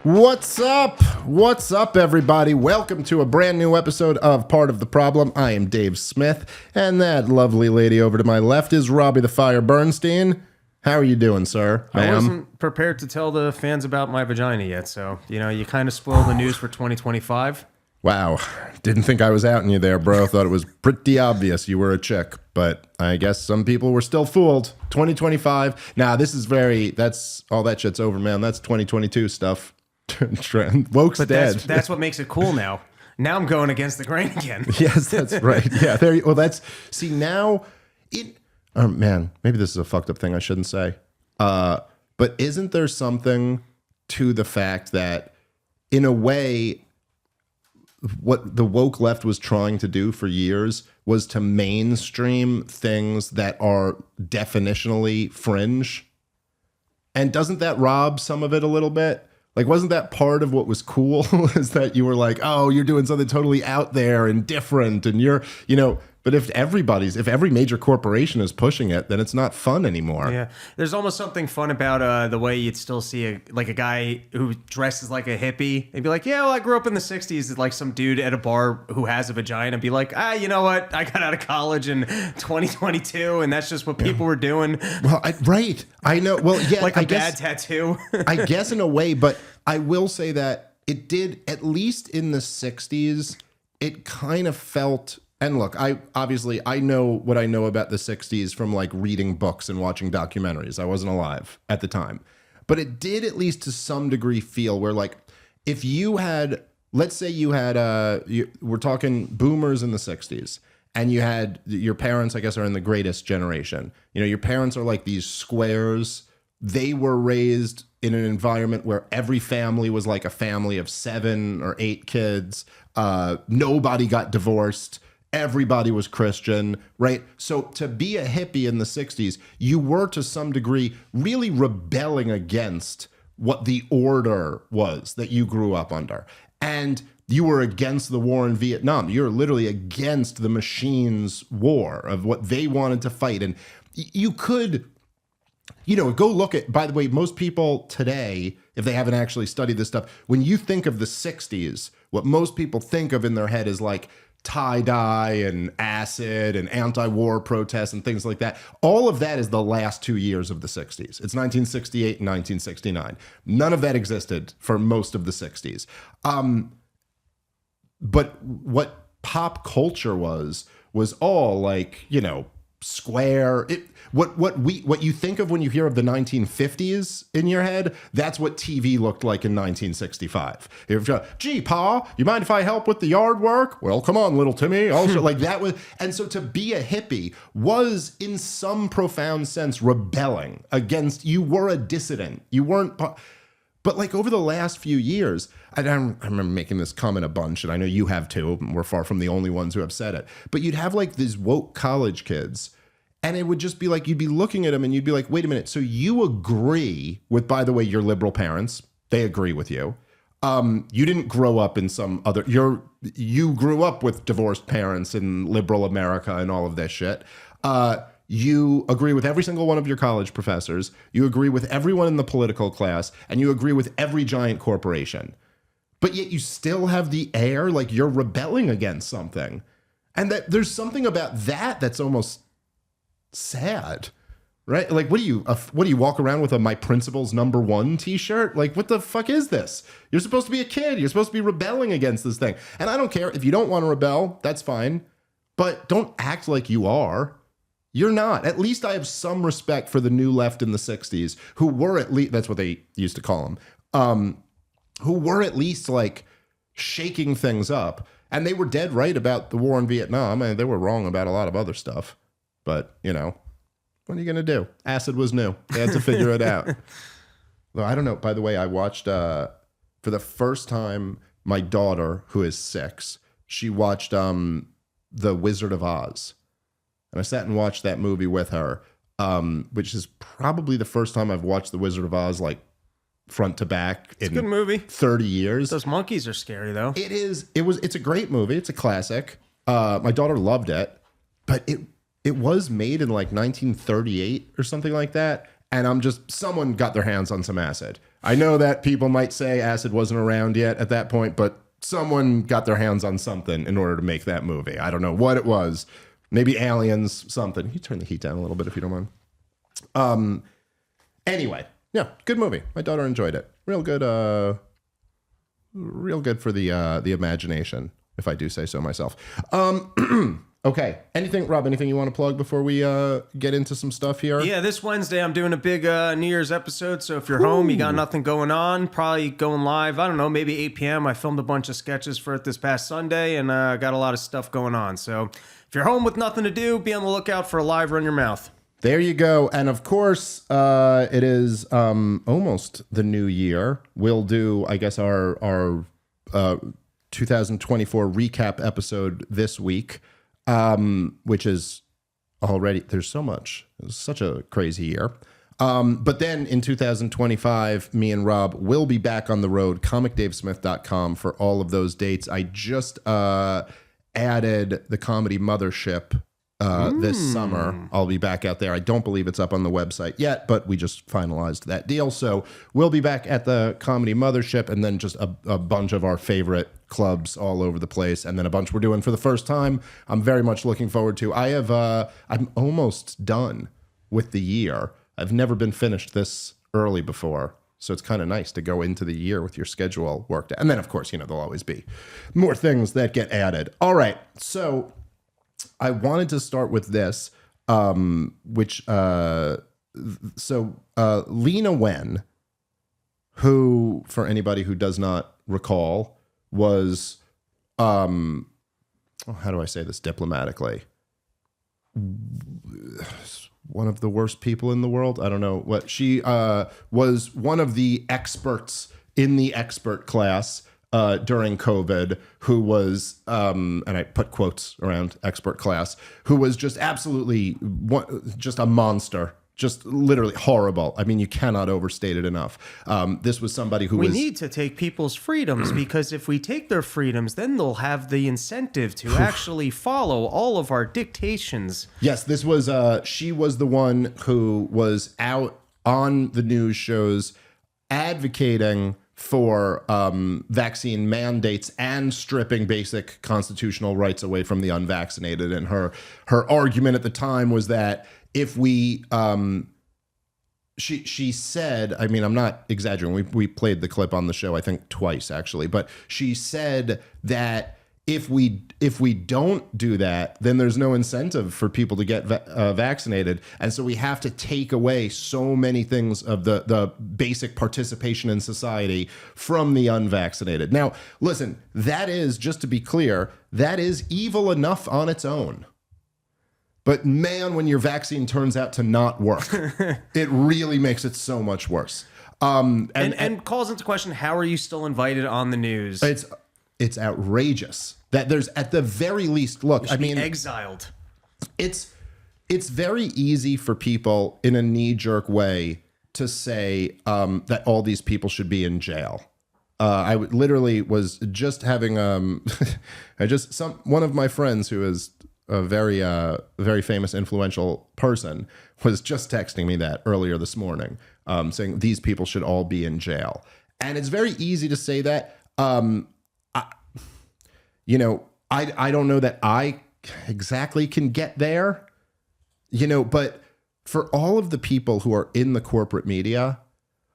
What's up? What's up, everybody? Welcome to a brand new episode of Part of the Problem. I am Dave Smith, and that lovely lady over to my left is Robbie the Fire Bernstein. How are you doing, sir? I wasn't prepared to tell the fans about my vagina yet, so, you kind of spoiled the news for 2025. Wow. Didn't think I was outing you there, bro. Thought it was pretty obvious you were a chick, but I guess some people were still fooled. 2025. Nah, that's all that shit's over, man. That's 2022 stuff. Woke's But dead. that's what makes it cool now. Now I'm going against the grain again. Yes, that's right. Yeah, there you. Well, see now it. Oh man, maybe this is a fucked up thing I shouldn't say. But isn't there something to the fact that, in a way, what the woke left was trying to do for years was to mainstream things that are definitionally fringe, and doesn't that rob some of it a little bit? Like, wasn't that part of what was cool? Is that you were like, oh, you're doing something totally out there and different, and you're, but if every major corporation is pushing it, then it's not fun anymore. Yeah, there's almost something fun about the way you'd still see a guy who dresses like a hippie and be like, yeah, well, I grew up in the 60s, like some dude at a bar who has a vagina, and be like, you know what? I got out of college in 2022, and that's just what people were doing. Well, right. I know. Well, yeah. Like bad tattoo. I guess in a way, but I will say that it did, at least in the 60s, it kind of felt... And look, I know what I know about the 60s from like reading books and watching documentaries. I wasn't alive at the time. But it did, at least to some degree, feel where, like, if you had, let's say you had, we're talking boomers in the 60s, and you had your parents, I guess, are in the greatest generation. Your parents are like these squares. They were raised in an environment where every family was like a family of 7 or 8 kids. Nobody got divorced. Everybody was Christian, right? So to be a hippie in the 60s, you were to some degree really rebelling against what the order was that you grew up under. And you were against the war in Vietnam. You're literally against the machines' war of what they wanted to fight. And you could, go look at, by the way, most people today, if they haven't actually studied this stuff, when you think of the 60s, what most people think of in their head is like, tie-dye and acid and anti-war protests and things like that. All of that is the last 2 years of the 60s. It's 1968 and 1969. None of that existed for most of the 60s. But what pop culture was all like, square. What you think of when you hear of the 1950s in your head, that's what TV looked like in 1965. Gee, Pa, you mind if I help with the yard work? Well, come on, little Timmy. Also, like that was, and so to be a hippie was, in some profound sense, rebelling against. You were a dissident. You weren't. But like over the last few years, I remember making this comment a bunch, and I know you have too. We're far from the only ones who have said it. But you'd have like these woke college kids, and it would just be like, you'd be looking at them and you'd be like, wait a minute. So you agree with, by the way, your liberal parents. They agree with you. You didn't grow up in some other, you grew up with divorced parents in liberal America and all of this shit. You agree with every single one of your college professors. You agree with everyone in the political class, and you agree with every giant corporation. But yet you still have the air like you're rebelling against something. And that there's something about that that's almost sad, right? Like, what do you walk around with a My Principles #1 t-shirt? Like, what the fuck is this? You're supposed to be a kid. You're supposed to be rebelling against this thing. And I don't care if you don't want to rebel, that's fine. But don't act like you are. You're not. At least I have some respect for the new left in the 60s, who were at least, that's what they used to call them, who were at least like shaking things up. And they were dead right about the war in Vietnam. And they were wrong about a lot of other stuff. But, what are you going to do? Acid was new. They had to figure it out. Though I don't know. By the way, I watched, for the first time, my daughter, who is 6, she watched The Wizard of Oz. And I sat and watched that movie with her, which is probably the first time I've watched The Wizard of Oz, like, front to back. It's a good movie. 30 years. Those monkeys are scary, though. It is. It's a great movie. It's a classic. My daughter loved it. But it was made in, like, 1938 or something like that. and someone got their hands on some acid. I know that people might say acid wasn't around yet at that point, but someone got their hands on something in order to make that movie. I don't know what it was. Maybe aliens, something. You turn the heat down a little bit if you don't mind. Anyway, yeah, good movie. My daughter enjoyed it. Real good for the imagination, if I do say so myself. Okay. Rob, anything you want to plug before we get into some stuff here? Yeah, this Wednesday I'm doing a big New Year's episode. So if you're home, you got nothing going on, probably going live. I don't know, maybe 8 p.m. I filmed a bunch of sketches for it this past Sunday, and got a lot of stuff going on. So if you're home with nothing to do, be on the lookout for a live Run Your Mouth. There you go. And of course, it is almost the new year. We'll do, I guess, our 2024 recap episode this week. Which is already, there's so much. It's such a crazy year. But then in 2025, me and Rob will be back on the road, comicdavesmith.com for all of those dates. I just added the Comedy Mothership this summer. I'll be back out there. I don't believe it's up on the website yet, but we just finalized that deal. So we'll be back at the Comedy Mothership, and then just a bunch of our favorite clubs all over the place, and then a bunch we're doing for the first time. I'm very much looking forward to. I'm almost done with the year. I've never been finished this early before, so it's kind of nice to go into the year with your schedule worked out. And then, of course, there'll always be more things that get added. All right, so I wanted to start with this, Leana Wen, who, for anybody who does not recall, was, how do I say this diplomatically? One of the worst people in the world. I don't know what she was. One of the experts in the expert class during COVID, who was, and I put quotes around expert class, who was just absolutely just a monster. Just literally horrible. I mean, you cannot overstate it enough. This was somebody who we need to take people's freedoms, because if we take their freedoms, then they'll have the incentive to actually follow all of our dictations. Yes, this was, she was the one who was out on the news shows advocating for vaccine mandates and stripping basic constitutional rights away from the unvaccinated. And her argument at the time was that if we, she said, I mean, I'm not exaggerating. We played the clip on the show, I think twice actually, but she said that if we don't do that, then there's no incentive for people to get vaccinated. And so we have to take away so many things of the basic participation in society from the unvaccinated. Now, listen, that is, just to be clear, that is evil enough on its own. But man, when your vaccine turns out to not work, it really makes it so much worse. And calls into question, how are you still invited on the news? It's outrageous that there's, at the very least, look, I mean, exiled. It's very easy for people in a knee-jerk way to say that all these people should be in jail. I literally was just having one of my friends who is a very famous, influential person, was just texting me that earlier this morning, saying these people should all be in jail. And it's very easy to say that. I don't know that I exactly can get there, but for all of the people who are in the corporate media,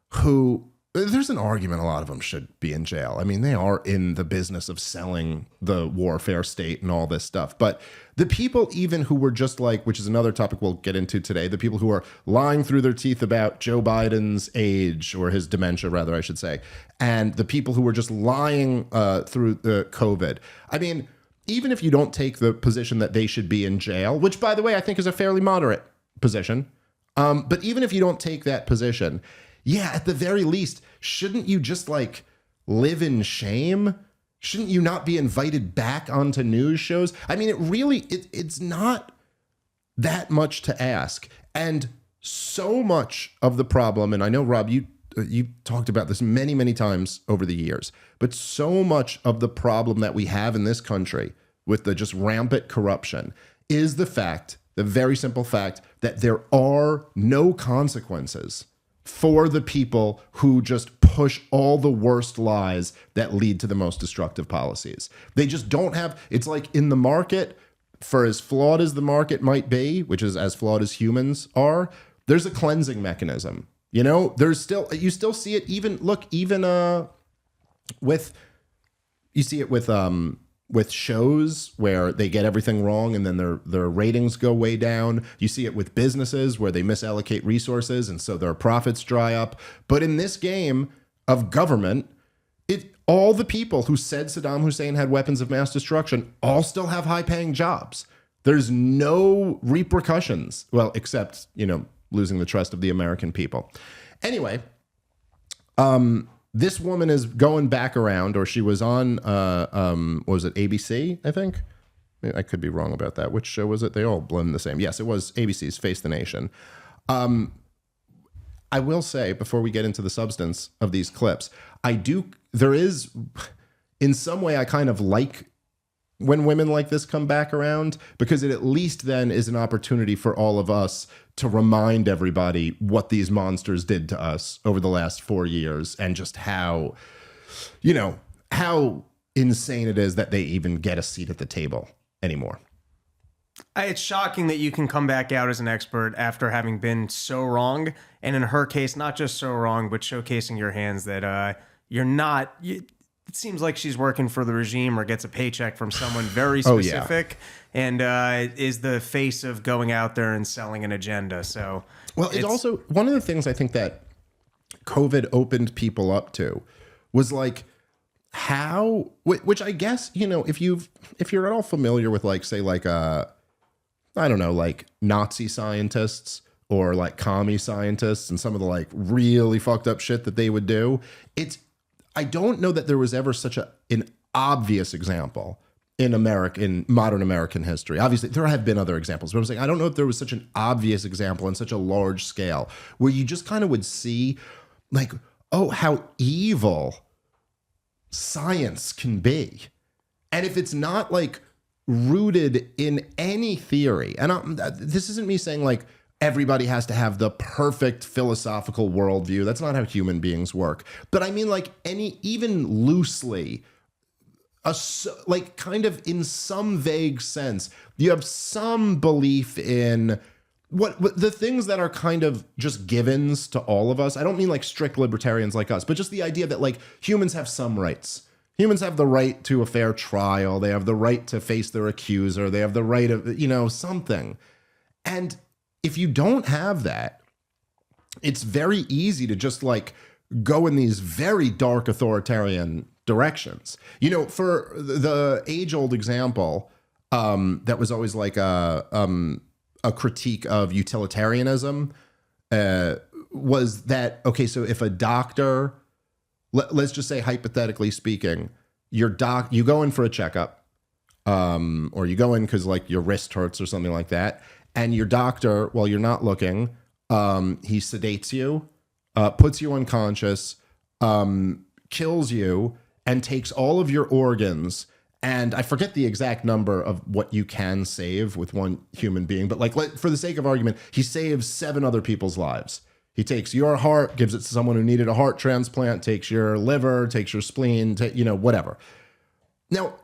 who, there's an argument a lot of them should be in jail. I mean, they are in the business of selling the warfare state and all this stuff. But the people even who were just like, which is another topic we'll get into today, the people who are lying through their teeth about Joe Biden's age, or his dementia, rather, I should say, and the people who were just lying through the COVID. I mean, even if you don't take the position that they should be in jail, which, by the way, I think is a fairly moderate position, but even if you don't take that position, yeah, at the very least, shouldn't you just like live in shame? Shouldn't you not be invited back onto news shows? I mean, it's not that much to ask. And so much of the problem, and I know, Rob, you talked about this many, many times over the years, but so much of the problem that we have in this country with the just rampant corruption is the fact the very simple fact that there are no consequences for the people who just push all the worst lies that lead to the most destructive policies. They just don't have, it's like in the market, for as flawed as the market might be, which is as flawed as humans are, there's a cleansing mechanism. You know, there's still, you still see it even with, you see it with shows where they get everything wrong and then their ratings go way down. You see it with businesses where they misallocate resources and so their profits dry up. But in this game of government, all the people who said Saddam Hussein had weapons of mass destruction all still have high-paying jobs. There's no repercussions, well, except, losing the trust of the American people. Anyway, this woman is going back around, or she was on, what was it, ABC, I think? I could be wrong about that. Which show was it? They all blend the same. Yes, it was ABC's Face the Nation. I will say, before we get into the substance of these clips, there is, in some way, I kind of like when women like this come back around, because it at least then is an opportunity for all of us to remind everybody what these monsters did to us over the last 4 years and just how insane it is that they even get a seat at the table anymore. It's shocking that you can come back out as an expert after having been so wrong. And in her case, not just so wrong, but showcasing your hands that you're not... It seems like she's working for the regime or gets a paycheck from someone very specific and is the face of going out there and selling an agenda. So, well, it's also one of the things I think that COVID opened people up to was like how, which I guess, if you're at all familiar with like Nazi scientists or like commie scientists and some of the like really fucked up shit that they would do, I don't know that there was ever such an obvious example in modern American history. Obviously, there have been other examples, but I'm saying I don't know if there was such an obvious example on such a large scale where you just kind of would see like, oh, how evil science can be. And if it's not like rooted in any theory, and this isn't me saying like, everybody has to have the perfect philosophical worldview. That's not how human beings work. But I mean, like even loosely, like kind of in some vague sense, you have some belief in what the things that are kind of just givens to all of us. I don't mean like strict libertarians like us, but just the idea that like humans have some rights. Humans have the right to a fair trial. They have the right to face their accuser. They have the right of, something. And if you don't have that, it's very easy to just like go in these very dark authoritarian directions. For the age-old example that was always like a critique of utilitarianism was that, okay, so if a doctor, let's just say hypothetically speaking, you go in for a checkup or you go in because like your wrist hurts or something like that. And your doctor, while you're not looking, he sedates you, puts you unconscious, kills you, and takes all of your organs. And I forget the exact number of what you can save with one human being. But like, for the sake of argument, he saves 7 other people's lives. He takes your heart, gives it to someone who needed a heart transplant, takes your liver, takes your spleen, whatever. Now,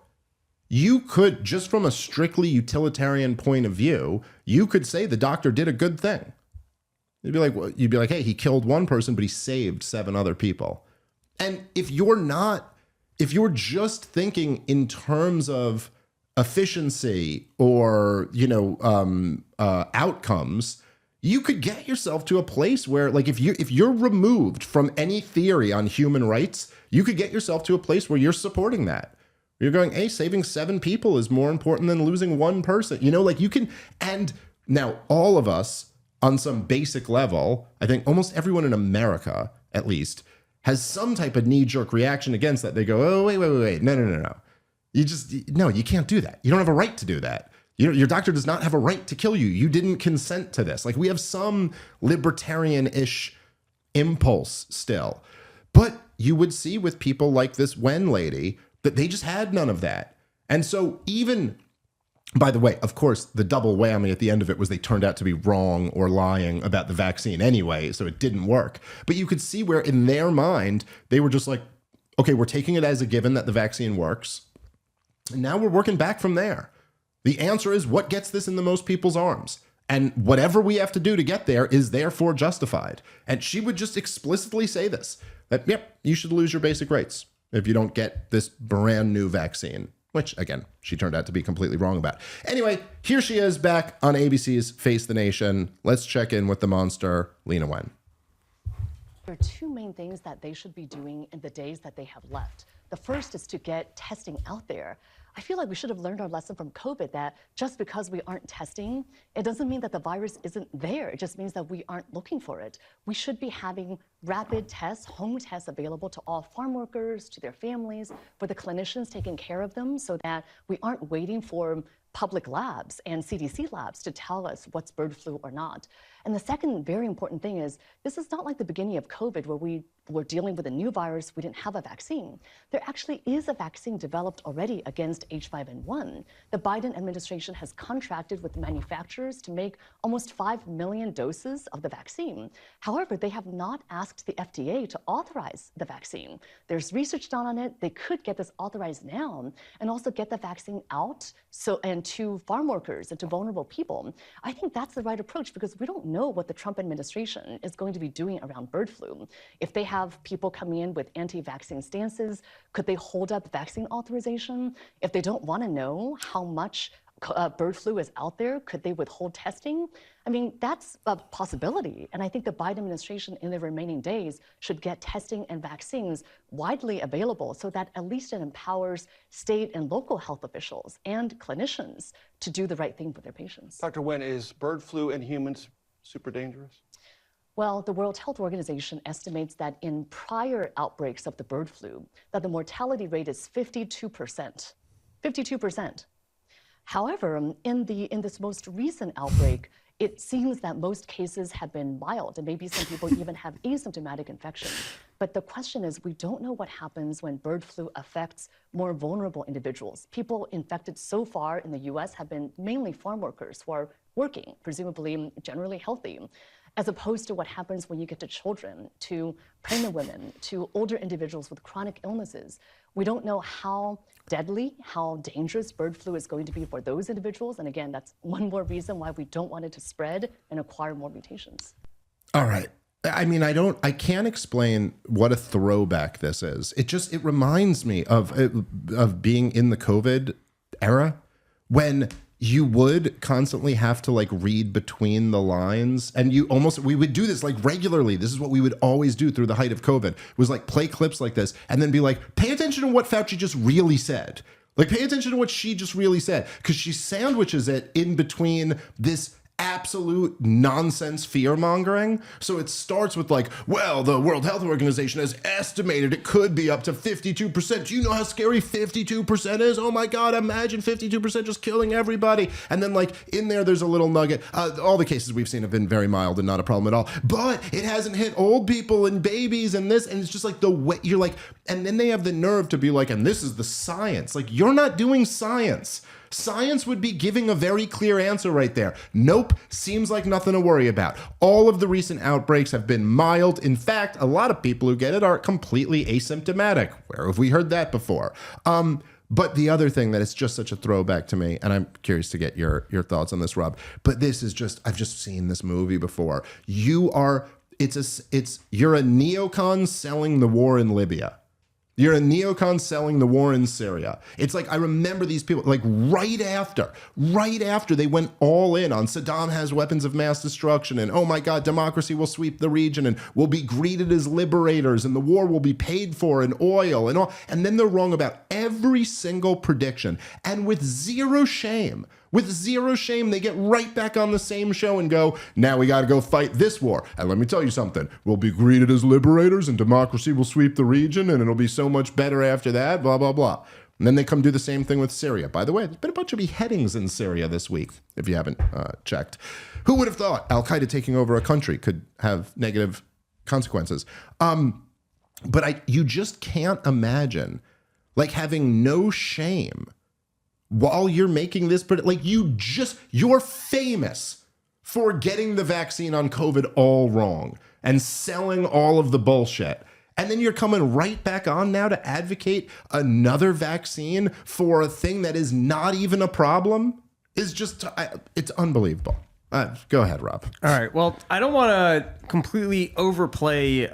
you could, just from a strictly utilitarian point of view, you could say the doctor did a good thing. You'd be like, hey, he killed one person, but he saved 7 other people. And if you're just thinking in terms of efficiency or, outcomes, you could get yourself to a place where, like, if you're removed from any theory on human rights, you could get yourself to a place where you're supporting that. You're going, hey, saving 7 people is more important than losing 1 person. You can, and now all of us on some basic level, I think almost everyone in America, at least, has some type of knee-jerk reaction against that. They go, oh, wait. No. You can't do that. You don't have a right to do that. Your doctor does not have a right to kill you. You didn't consent to this. Like, we have some libertarian-ish impulse still. But you would see with people like this Wen lady that they just had none of that. And so even By the way, of course, the double whammy at the end of it was they turned out to be wrong or lying about the vaccine anyway, so it didn't work. But you could see where in their mind, they were just like, okay, we're taking it as a given that the vaccine works. And now we're working back from there. The answer is what gets this in the most people's arms. And whatever we have to do to get there is therefore justified. And she would just explicitly say this, that, yep, you should lose your basic rights if you don't get this brand new vaccine, which, again, she turned out to be completely wrong about. Anyway, here she is back on ABC's Face the Nation. Let's check in with the monster, Leana Wen. There are two main things that they should be doing in the days that they have left. The first is to get testing out there. I feel like we should have learned our lesson from COVID that just because we aren't testing, it doesn't mean that the virus isn't there. It just means that we aren't looking for it. We should be having rapid tests, home tests available to all farm workers, to their families, for the clinicians taking care of them so that we aren't waiting for public labs and CDC labs to tell us what's bird flu or not. And the second very important thing is this is not like the beginning of COVID where we were dealing with a new virus, we didn't have a vaccine. There actually is a vaccine developed already against H5N1. The Biden administration has contracted with manufacturers to make almost 5 million doses of the vaccine. However, they have not asked the FDA to authorize the vaccine. There's research done on it. They could get this authorized now and also get the vaccine out and to farm workers and to vulnerable people. I think that's the right approach because we don't know what the Trump administration is going to be doing around bird flu. If they have people coming in with anti-vaccine stances, could they hold up vaccine authorization? If they don't want to know how much bird flu is out there, could they withhold testing? I mean, that's a possibility. And I think the Biden administration in the remaining days should get testing and vaccines widely available so that at least it empowers state and local health officials and clinicians to do the right thing for their patients. Dr. Wen, is bird flu in humans super dangerous? Well, the World Health Organization estimates that in prior outbreaks of the bird flu, that the mortality rate is 52%. 52%. However, in this most recent outbreak, it seems that most cases have been mild, and maybe some people even have asymptomatic infection. But the question is, we don't know what happens when bird flu affects more vulnerable individuals. People infected so far in the US have been mainly farm workers who are working, presumably generally healthy, as opposed to what happens when you get to children, to pregnant women, to older individuals with chronic illnesses. We don't know how deadly, how dangerous bird flu is going to be for those individuals. And again, that's one more reason why we don't want it to spread and acquire more mutations. All right. I mean, I can't explain what a throwback this is. It reminds me of being in the COVID era when you would constantly have to like read between the lines, and we would do this like regularly. This is what we would always do through the height of COVID, was like play clips like this and then be like, pay attention to what Fauci just really said. Like, pay attention to what she just really said, because she sandwiches it in between this absolute nonsense fear mongering. So it starts with like, well, the World Health Organization has estimated it could be up to 52%. Do you know how scary 52% is? Oh my God, imagine 52% just killing everybody. And then like in there's a little nugget. All the cases we've seen have been very mild and not a problem at all, but it hasn't hit old people and babies and this. And it's just like the way you're like, and then they have the nerve to be like, and this is the science. Like, you're not doing science. Science would be giving a very clear answer right there. Nope, seems like nothing to worry about. All of the recent outbreaks have been mild. In fact, a lot of people who get it are completely asymptomatic. Where have we heard that before? But the other thing that is just such a throwback to me, and I'm curious to get your thoughts on this, Rob, but this is just, I've just seen this movie before. You're a neocon selling the war in Libya. You're a neocon selling the war in Syria. It's like, I remember these people, like right after they went all in on Saddam has weapons of mass destruction and, oh my God, democracy will sweep the region and we'll be greeted as liberators and the war will be paid for in oil and all. And then they're wrong about every single prediction. And with zero shame, they get right back on the same show and go, now we got to go fight this war. And let me tell you something, we'll be greeted as liberators and democracy will sweep the region and it'll be so much better after that, blah, blah, blah. And then they come do the same thing with Syria. By the way, there's been a bunch of beheadings in Syria this week, if you haven't checked. Who would have thought Al-Qaeda taking over a country could have negative consequences? But you just can't imagine like having no shame while you're making this, but like you're famous for getting the vaccine on COVID all wrong and selling all of the bullshit. And then you're coming right back on now to advocate another vaccine for a thing that is not even a problem. Is just, it's unbelievable. Go ahead, Rob. All right. Well, I don't want to completely overplay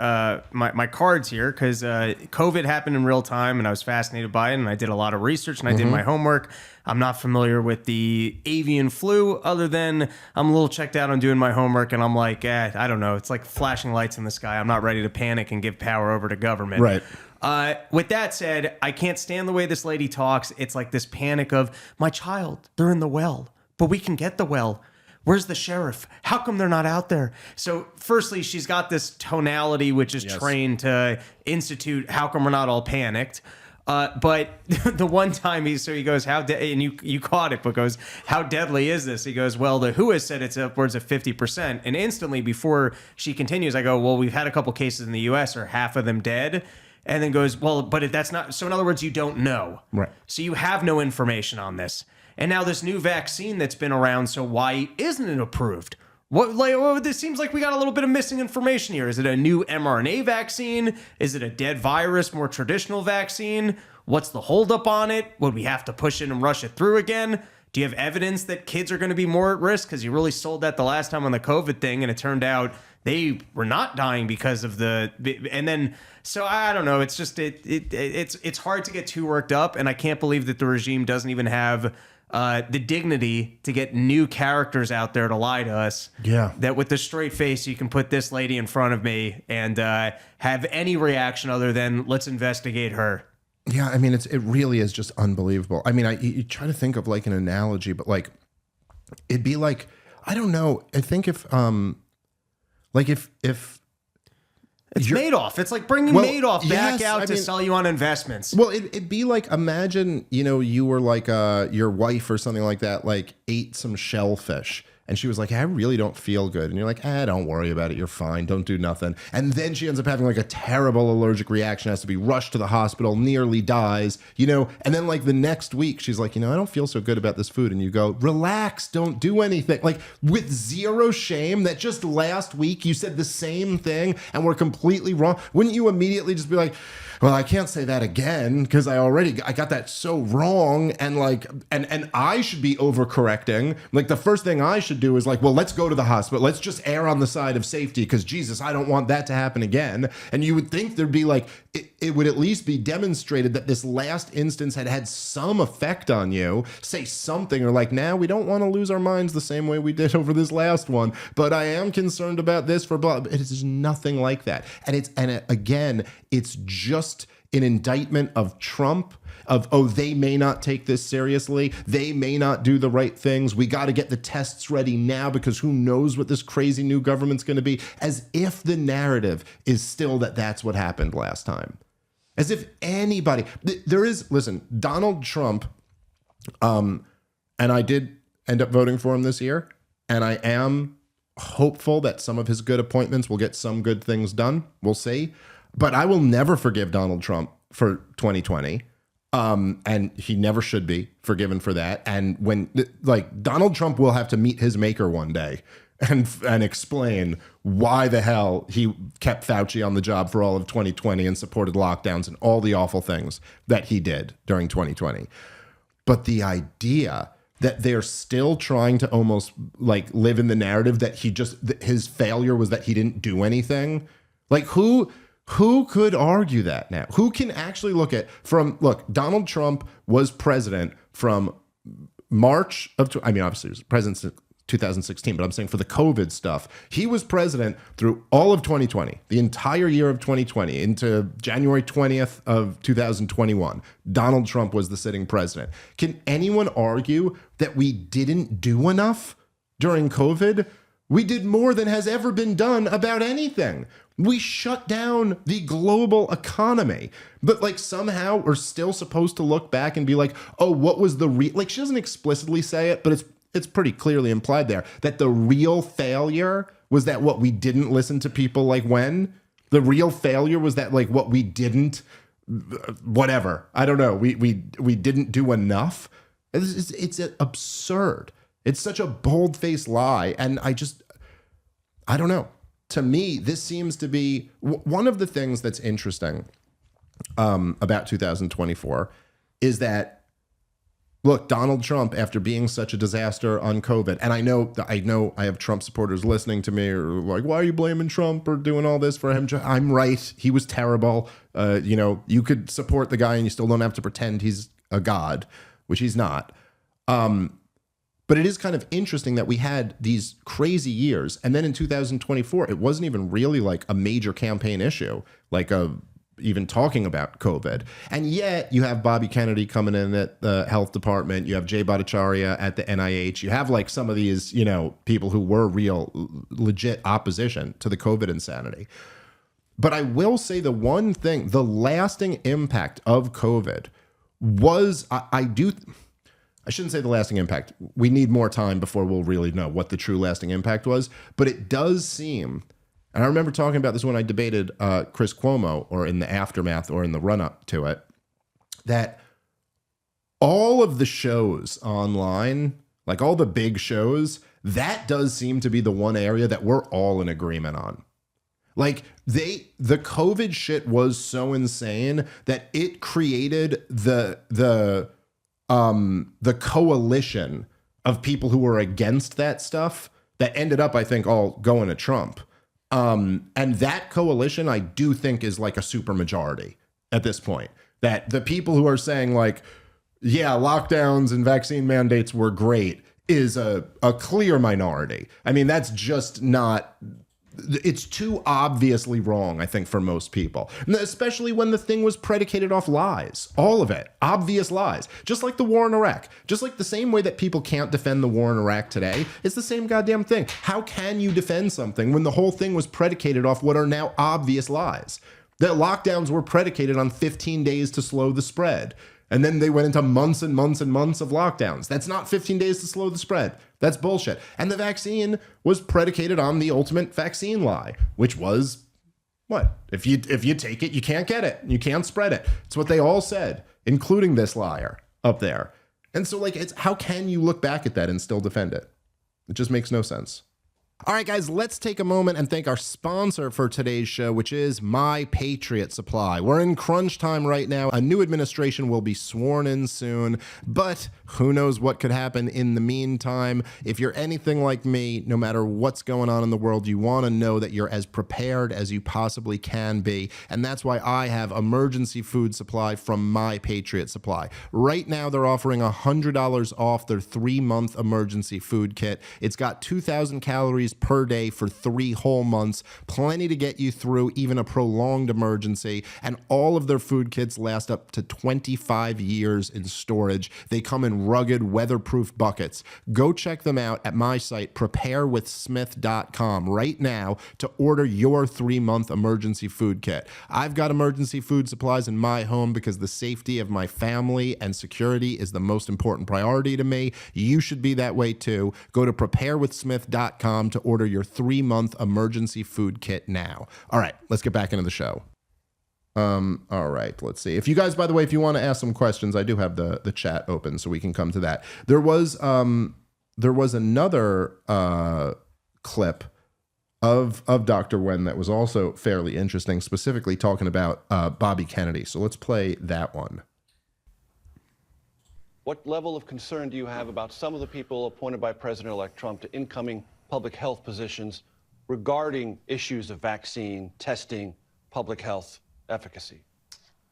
my cards here because COVID happened in real time and I was fascinated by it and I did a lot of research and I did my homework. I'm not familiar with the avian flu other than I'm a little checked out on doing my homework and I'm like, I don't know. It's like flashing lights in the sky. I'm not ready to panic and give power over to government. Right. With that said, I can't stand the way this lady talks. It's like this panic of my child, they're in the well, but we can get the well. Where's the sheriff? How come they're not out there? So firstly, she's got this tonality, which is trained to institute, how come we're not all panicked? But the one time he goes, and you caught it, but goes, how deadly is this? He goes, well, the WHO has said it's upwards of 50%. And instantly before she continues, I go, well, we've had a couple cases in the US. Are half of them dead? And then goes, well, but that's not. So in other words, you don't know. Right. So you have no information on this. And now this new vaccine that's been around, so why isn't it approved? This seems like we got a little bit of missing information here. Is it a new mRNA vaccine? Is it a dead virus, more traditional vaccine? What's the holdup on it? Would we have to push it and rush it through again? Do you have evidence that kids are going to be more at risk? Because you really sold that the last time on the COVID thing, and it turned out they were not dying because of so I don't know. It's just it's hard to get too worked up, and I can't believe that the regime doesn't even have the dignity to get new characters out there to lie to us. Yeah. That with a straight face, you can put this lady in front of me and have any reaction other than let's investigate her. Yeah, I mean, it really is just unbelievable. I mean, you try to think of like an analogy, but like it'd be like, I don't know. I think if it's Madoff. It's like bringing Madoff back out to sell you on investments. Well, it'd be like, imagine, you were like your wife or something like that, like ate some shellfish. And she was like, I really don't feel good. And you're like, don't worry about it. You're fine. Don't do nothing. And then she ends up having like a terrible allergic reaction, has to be rushed to the hospital, nearly dies, And then like the next week, she's like, I don't feel so good about this food. And you go, relax, don't do anything. Like with zero shame that just last week you said the same thing and we're completely wrong. Wouldn't you immediately just be like, well, I can't say that again because I got that so wrong, and like, and I should be overcorrecting. Like the first thing I should do is like, well, let's go to the hospital. Let's just err on the side of safety because Jesus, I don't want that to happen again. And you would think there'd be like, it would at least be demonstrated that this last instance had some effect on you. Say something or like, we don't want to lose our minds the same way we did over this last one, but I am concerned about this for blah. It is nothing like that. Again, it's just an indictment of Trump, of, they may not take this seriously. They may not do the right things. We got to get the tests ready now because who knows what this crazy new government's going to be, as if the narrative is still that that's what happened last time. As if anybody, listen, Donald Trump, and I did end up voting for him this year, and I am hopeful that some of his good appointments will get some good things done. We'll see. But I will never forgive Donald Trump for 2020. And he never should be forgiven for that. And when like Donald Trump will have to meet his maker one day and explain why the hell he kept Fauci on the job for all of 2020 and supported lockdowns and all the awful things that he did during 2020. But the idea that they're still trying to almost like live in the narrative that his failure was that he didn't do anything. Like who could argue that now? Who can actually look, Donald Trump was president from March of, obviously he was president since 2016, but I'm saying for the COVID stuff, he was president through all of 2020, the entire year of 2020 into January 20th of 2021. Donald Trump was the sitting president. Can anyone argue that we didn't do enough during COVID? We did more than has ever been done about anything. We shut down the global economy, but like somehow we're still supposed to look back and be like, oh, what was the like she doesn't explicitly say it, but it's pretty clearly implied there that the real failure was that what we didn't listen to people like Wen. The real failure was that like what we didn't, whatever. I don't know. We didn't do enough. It's absurd. It's such a bold-faced lie. And I don't know. To me, this seems to be one of the things that's interesting about 2024 is that, look, Donald Trump, after being such a disaster on COVID, and I know I have Trump supporters listening to me or like, why are you blaming Trump or doing all this for him? I'm right. He was terrible. You could support the guy and you still don't have to pretend he's a god, which he's not. But it is kind of interesting that we had these crazy years. And then in 2024, it wasn't even really like a major campaign issue, like even talking about COVID. And yet you have Bobby Kennedy coming in at the health department. You have Jay Bhattacharya at the NIH. You have like some of these, people who were real legit opposition to the COVID insanity. But I will say the one thing, the lasting impact of COVID was, I shouldn't say the lasting impact. We need more time before we'll really know what the true lasting impact was. But it does seem, and I remember talking about this when I debated Chris Cuomo, or in the aftermath or in the run-up to it, that all of the shows online, like all the big shows, that does seem to be the one area that we're all in agreement on. Like the COVID shit was so insane that it created the coalition of people who were against that stuff that ended up, I think, all going to Trump. And that coalition, I do think, is like a super majority at this point. That the people who are saying like, yeah, lockdowns and vaccine mandates were great is a clear minority. I mean, that's just not... It's too obviously wrong, I think, for most people, especially when the thing was predicated off lies. All of it. Obvious lies. Just like the war in Iraq. Just like the same way that people can't defend the war in Iraq today. It's the same goddamn thing. How can you defend something when the whole thing was predicated off what are now obvious lies? The lockdowns were predicated on 15 days to slow the spread. And then they went into months and months and months of lockdowns. That's not 15 days to slow the spread. That's bullshit. And the vaccine was predicated on the ultimate vaccine lie, which was what? If you take it, you can't get it. You can't spread it. It's what they all said, including this liar up there. And so like, it's how can you look back at that and still defend it? It just makes no sense. All right, guys, let's take a moment and thank our sponsor for today's show, which is My Patriot Supply. We're in crunch time right now. A new administration will be sworn in soon, but who knows what could happen in the meantime. If you're anything like me, no matter what's going on in the world, you want to know that you're as prepared as you possibly can be. And that's why I have emergency food supply from My Patriot Supply. Right now, they're offering $100 off their 3-month emergency food kit. It's got 2,000 calories per day for 3 whole months, plenty to get you through even a prolonged emergency, and all of their food kits last up to 25 years in storage. They come in rugged, weatherproof buckets. Go check them out at my site, preparewithsmith.com, right now to order your 3-month emergency food kit. I've got emergency food supplies in my home because the safety of my family and security is the most important priority to me. You should be that way too. Go to preparewithsmith.com to order your 3-month emergency food kit now. All right, let's get back into the show. All right, let's see. If you guys, by the way, if you want to ask some questions, I do have the chat open so we can come to that. There was another clip of Dr. Wen that was also fairly interesting, specifically talking about Bobby Kennedy. So let's play that one. What level of concern do you have about some of the people appointed by President-elect Trump to incoming public health positions regarding issues of vaccine, testing, public health efficacy?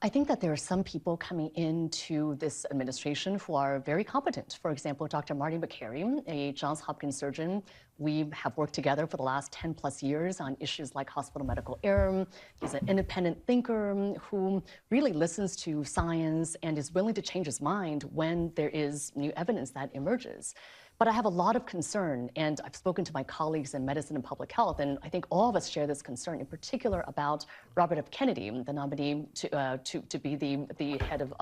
I think that there are some people coming into this administration who are very competent. For example, Dr. Marty Makary, a Johns Hopkins surgeon. We have worked together for the last 10 plus years on issues like hospital medical error. He's an independent thinker who really listens to science and is willing to change his mind when there is new evidence that emerges. But I have a lot of concern, and I've spoken to my colleagues in medicine and public health, and I think all of us share this concern, in particular about Robert F. Kennedy, the nominee to be the head of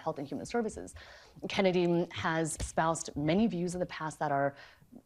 Health and Human Services. Kennedy has espoused many views in the past that are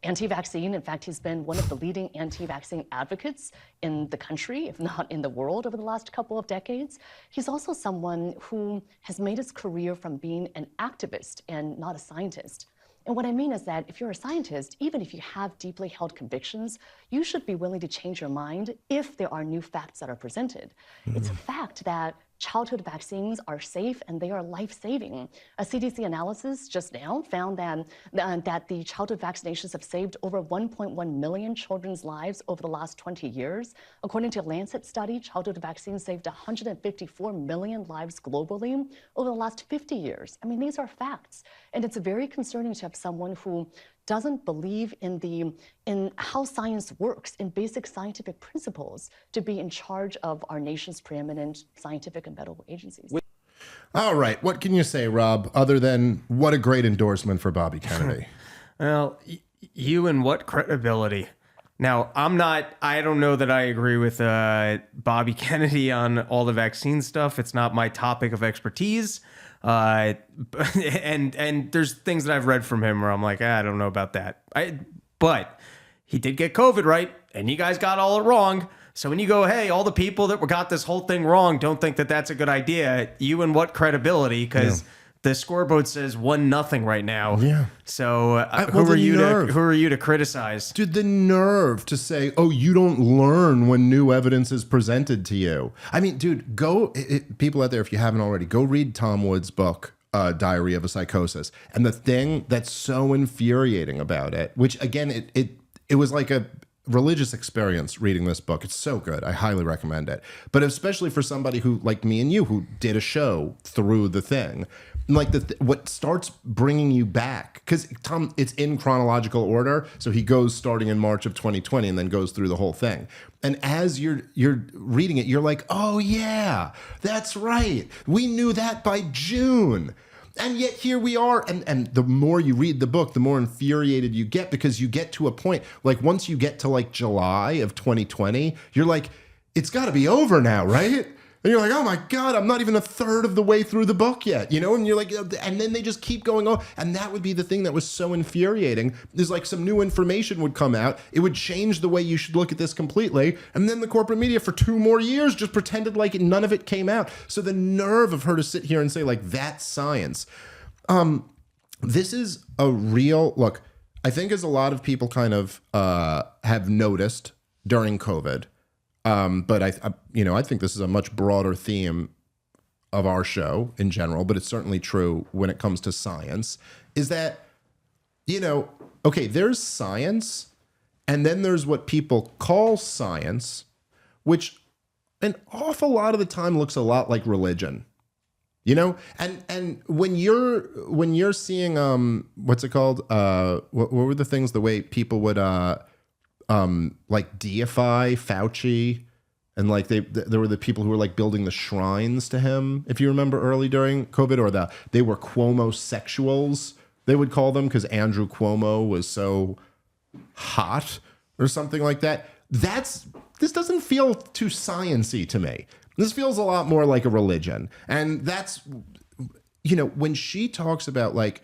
anti-vaccine. In fact, he's been one of the leading anti-vaccine advocates in the country, if not in the world, over the last couple of decades. He's also someone who has made his career from being an activist and not a scientist. And what I mean is that if you're a scientist, even if you have deeply held convictions, you should be willing to change your mind if there are new facts that are presented. It's a fact that childhood vaccines are safe and they are life-saving. A CDC analysis just now found that the childhood vaccinations have saved over 1.1 million children's lives over the last 20 years. According to a Lancet study, childhood vaccines saved 154 million lives globally over the last 50 years. I mean, these are facts. And it's very concerning to have someone who doesn't believe in how science works, in basic scientific principles, to be in charge of our nation's preeminent scientific and medical agencies. All right. What can you say, Rob, other than what a great endorsement for Bobby Kennedy? Well, you and what credibility? Now, I don't know that I agree with Bobby Kennedy on all the vaccine stuff. It's not my topic of expertise. And there's things that I've read from him where I'm like, I don't know about that. But he did get COVID, right? And you guys got all it wrong. So when you go, hey, all the people that got this whole thing wrong don't think that that's a good idea, you and what credibility? Because the scoreboard says 1-0 right now. Yeah. So who are you to criticize? Dude, the nerve to say, oh, you don't learn when new evidence is presented to you. I mean, dude, people out there, if you haven't already, go read Tom Wood's book, Diary of a Psychosis. And the thing that's so infuriating about it, which again, it was like a religious experience reading this book. It's so good. I highly recommend it. But especially for somebody who, like me and you, who did a show through the thing, like what starts bringing you back, because Tom, it's in chronological order. So he goes starting in March of 2020 and then goes through the whole thing. And as you're reading it, you're like, oh yeah, that's right. We knew that by June. And yet here we are. And the more you read the book, the more infuriated you get, because you get to a point, like once you get to like July of 2020, you're like, it's got to be over now, right? And you're like, oh my God, I'm not even a third of the way through the book yet, you know? And you're like, and then they just keep going on. And that would be the thing that was so infuriating, is like some new information would come out. It would change the way you should look at this completely. And then the corporate media for 2 more years just pretended like none of it came out. So the nerve of her to sit here and say like, that's science. This is a real, look, I think as a lot of people kind of have noticed during COVID, but I think this is a much broader theme of our show in general, but it's certainly true when it comes to science, is that, okay, there's science, and then there's what people call science, which an awful lot of the time looks a lot like religion, and when you're seeing, what's it called? What were the things, the way people would, like deify Fauci, and like there were the people who were like building the shrines to him, if you remember early during COVID, or they were Cuomo-sexuals, they would call them, because Andrew Cuomo was so hot or something like that. This doesn't feel too science-y to me. This feels a lot more like a religion. And that's, when she talks about like,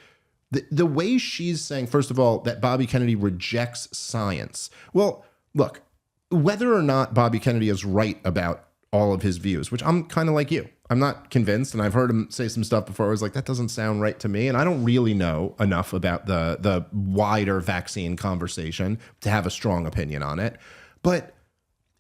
the way she's saying, first of all, that Bobby Kennedy rejects science. Well, look, whether or not Bobby Kennedy is right about all of his views, which I'm kind of like you, I'm not convinced, and I've heard him say some stuff before. I was like, that doesn't sound right to me, and I don't really know enough about the wider vaccine conversation to have a strong opinion on it. But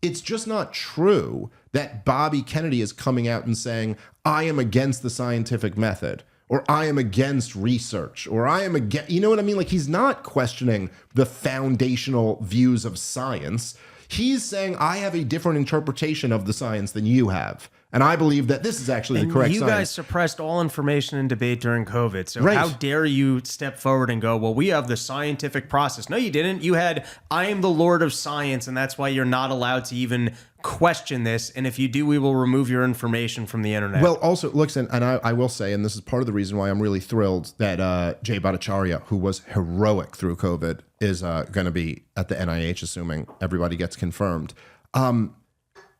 it's just not true that Bobby Kennedy is coming out and saying, I am against the scientific method, or I am against research, or I am against, you know what I mean? Like, he's not questioning the foundational views of science. He's saying, I have a different interpretation of the science than you have. And I believe that this is actually the correct science. You guys suppressed all information and debate during COVID. So how dare you step forward and go, well, we have the scientific process. No, you didn't. You had, I am the Lord of science, and that's why you're not allowed to even question this. And if you do, we will remove your information from the internet. Well, also, look, and I will say, and this is part of the reason why I'm really thrilled that Jay Bhattacharya, who was heroic through COVID, is going to be at the NIH, assuming everybody gets confirmed.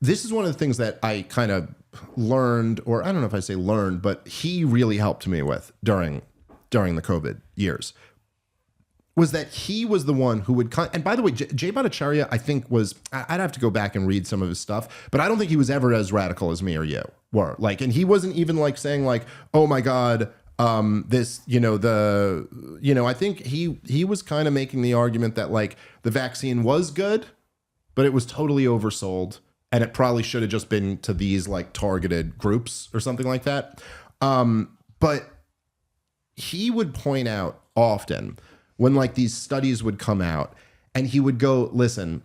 This is one of the things that I kind of learned, or I don't know if I say learned, but he really helped me with during the COVID years. was that he was the one who would and by the way, Jay Bhattacharya, I think I'd have to go back and read some of his stuff, but I don't think he was ever as radical as me or you were. Like, and he wasn't even like saying like, oh my God, this, I think he was kind of making the argument that like the vaccine was good, but it was totally oversold and it probably should have just been to these like targeted groups or something like that. But he would point out often when like these studies would come out and he would go, listen,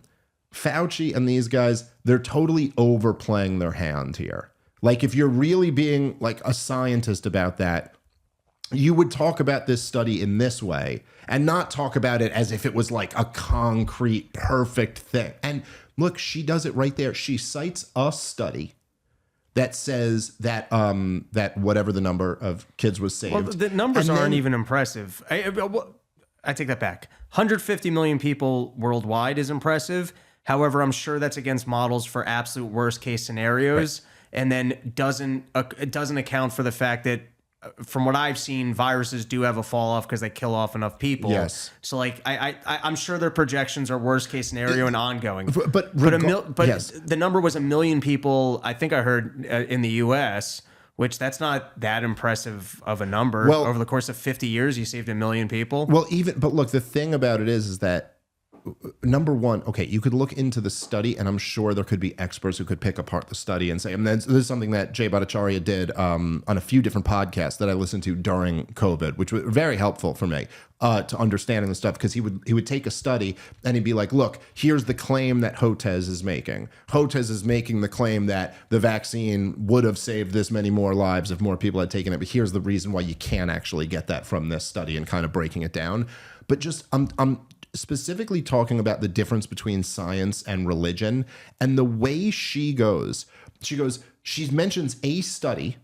Fauci and these guys, they're totally overplaying their hand here. Like if you're really being like a scientist about that, you would talk about this study in this way and not talk about it as if it was like a concrete, perfect thing. And look, she does it right there. She cites a study that says that that whatever the number of kids was saved. Well, the numbers aren't even impressive. I take that back. 150 million people worldwide is impressive. However, I'm sure that's against models for absolute worst case scenarios, right. And then it doesn't account for the fact that, from what I've seen, viruses do have a fall off because they kill off enough people. Yes. So like I'm sure their projections are worst case scenario and ongoing. But yes. The number was 1 million people. I think I heard in the U.S., which that's not that impressive of a number. Well, over the course of 50 years, you saved 1 million people. Well, but look, the thing about it is that number one, okay, you could look into the study, and I'm sure there could be experts who could pick apart the study and say, and this is something that Jay Bhattacharya did on a few different podcasts that I listened to during COVID, which was very helpful for me to understanding the stuff, because he would take a study and he'd be like, look, here's the claim that Hotez is making. Hotez is making the claim that the vaccine would have saved this many more lives if more people had taken it, but here's the reason why you can't actually get that from this study, and kind of breaking it down. But just I'm specifically talking about the difference between science and religion, and the way she mentions a study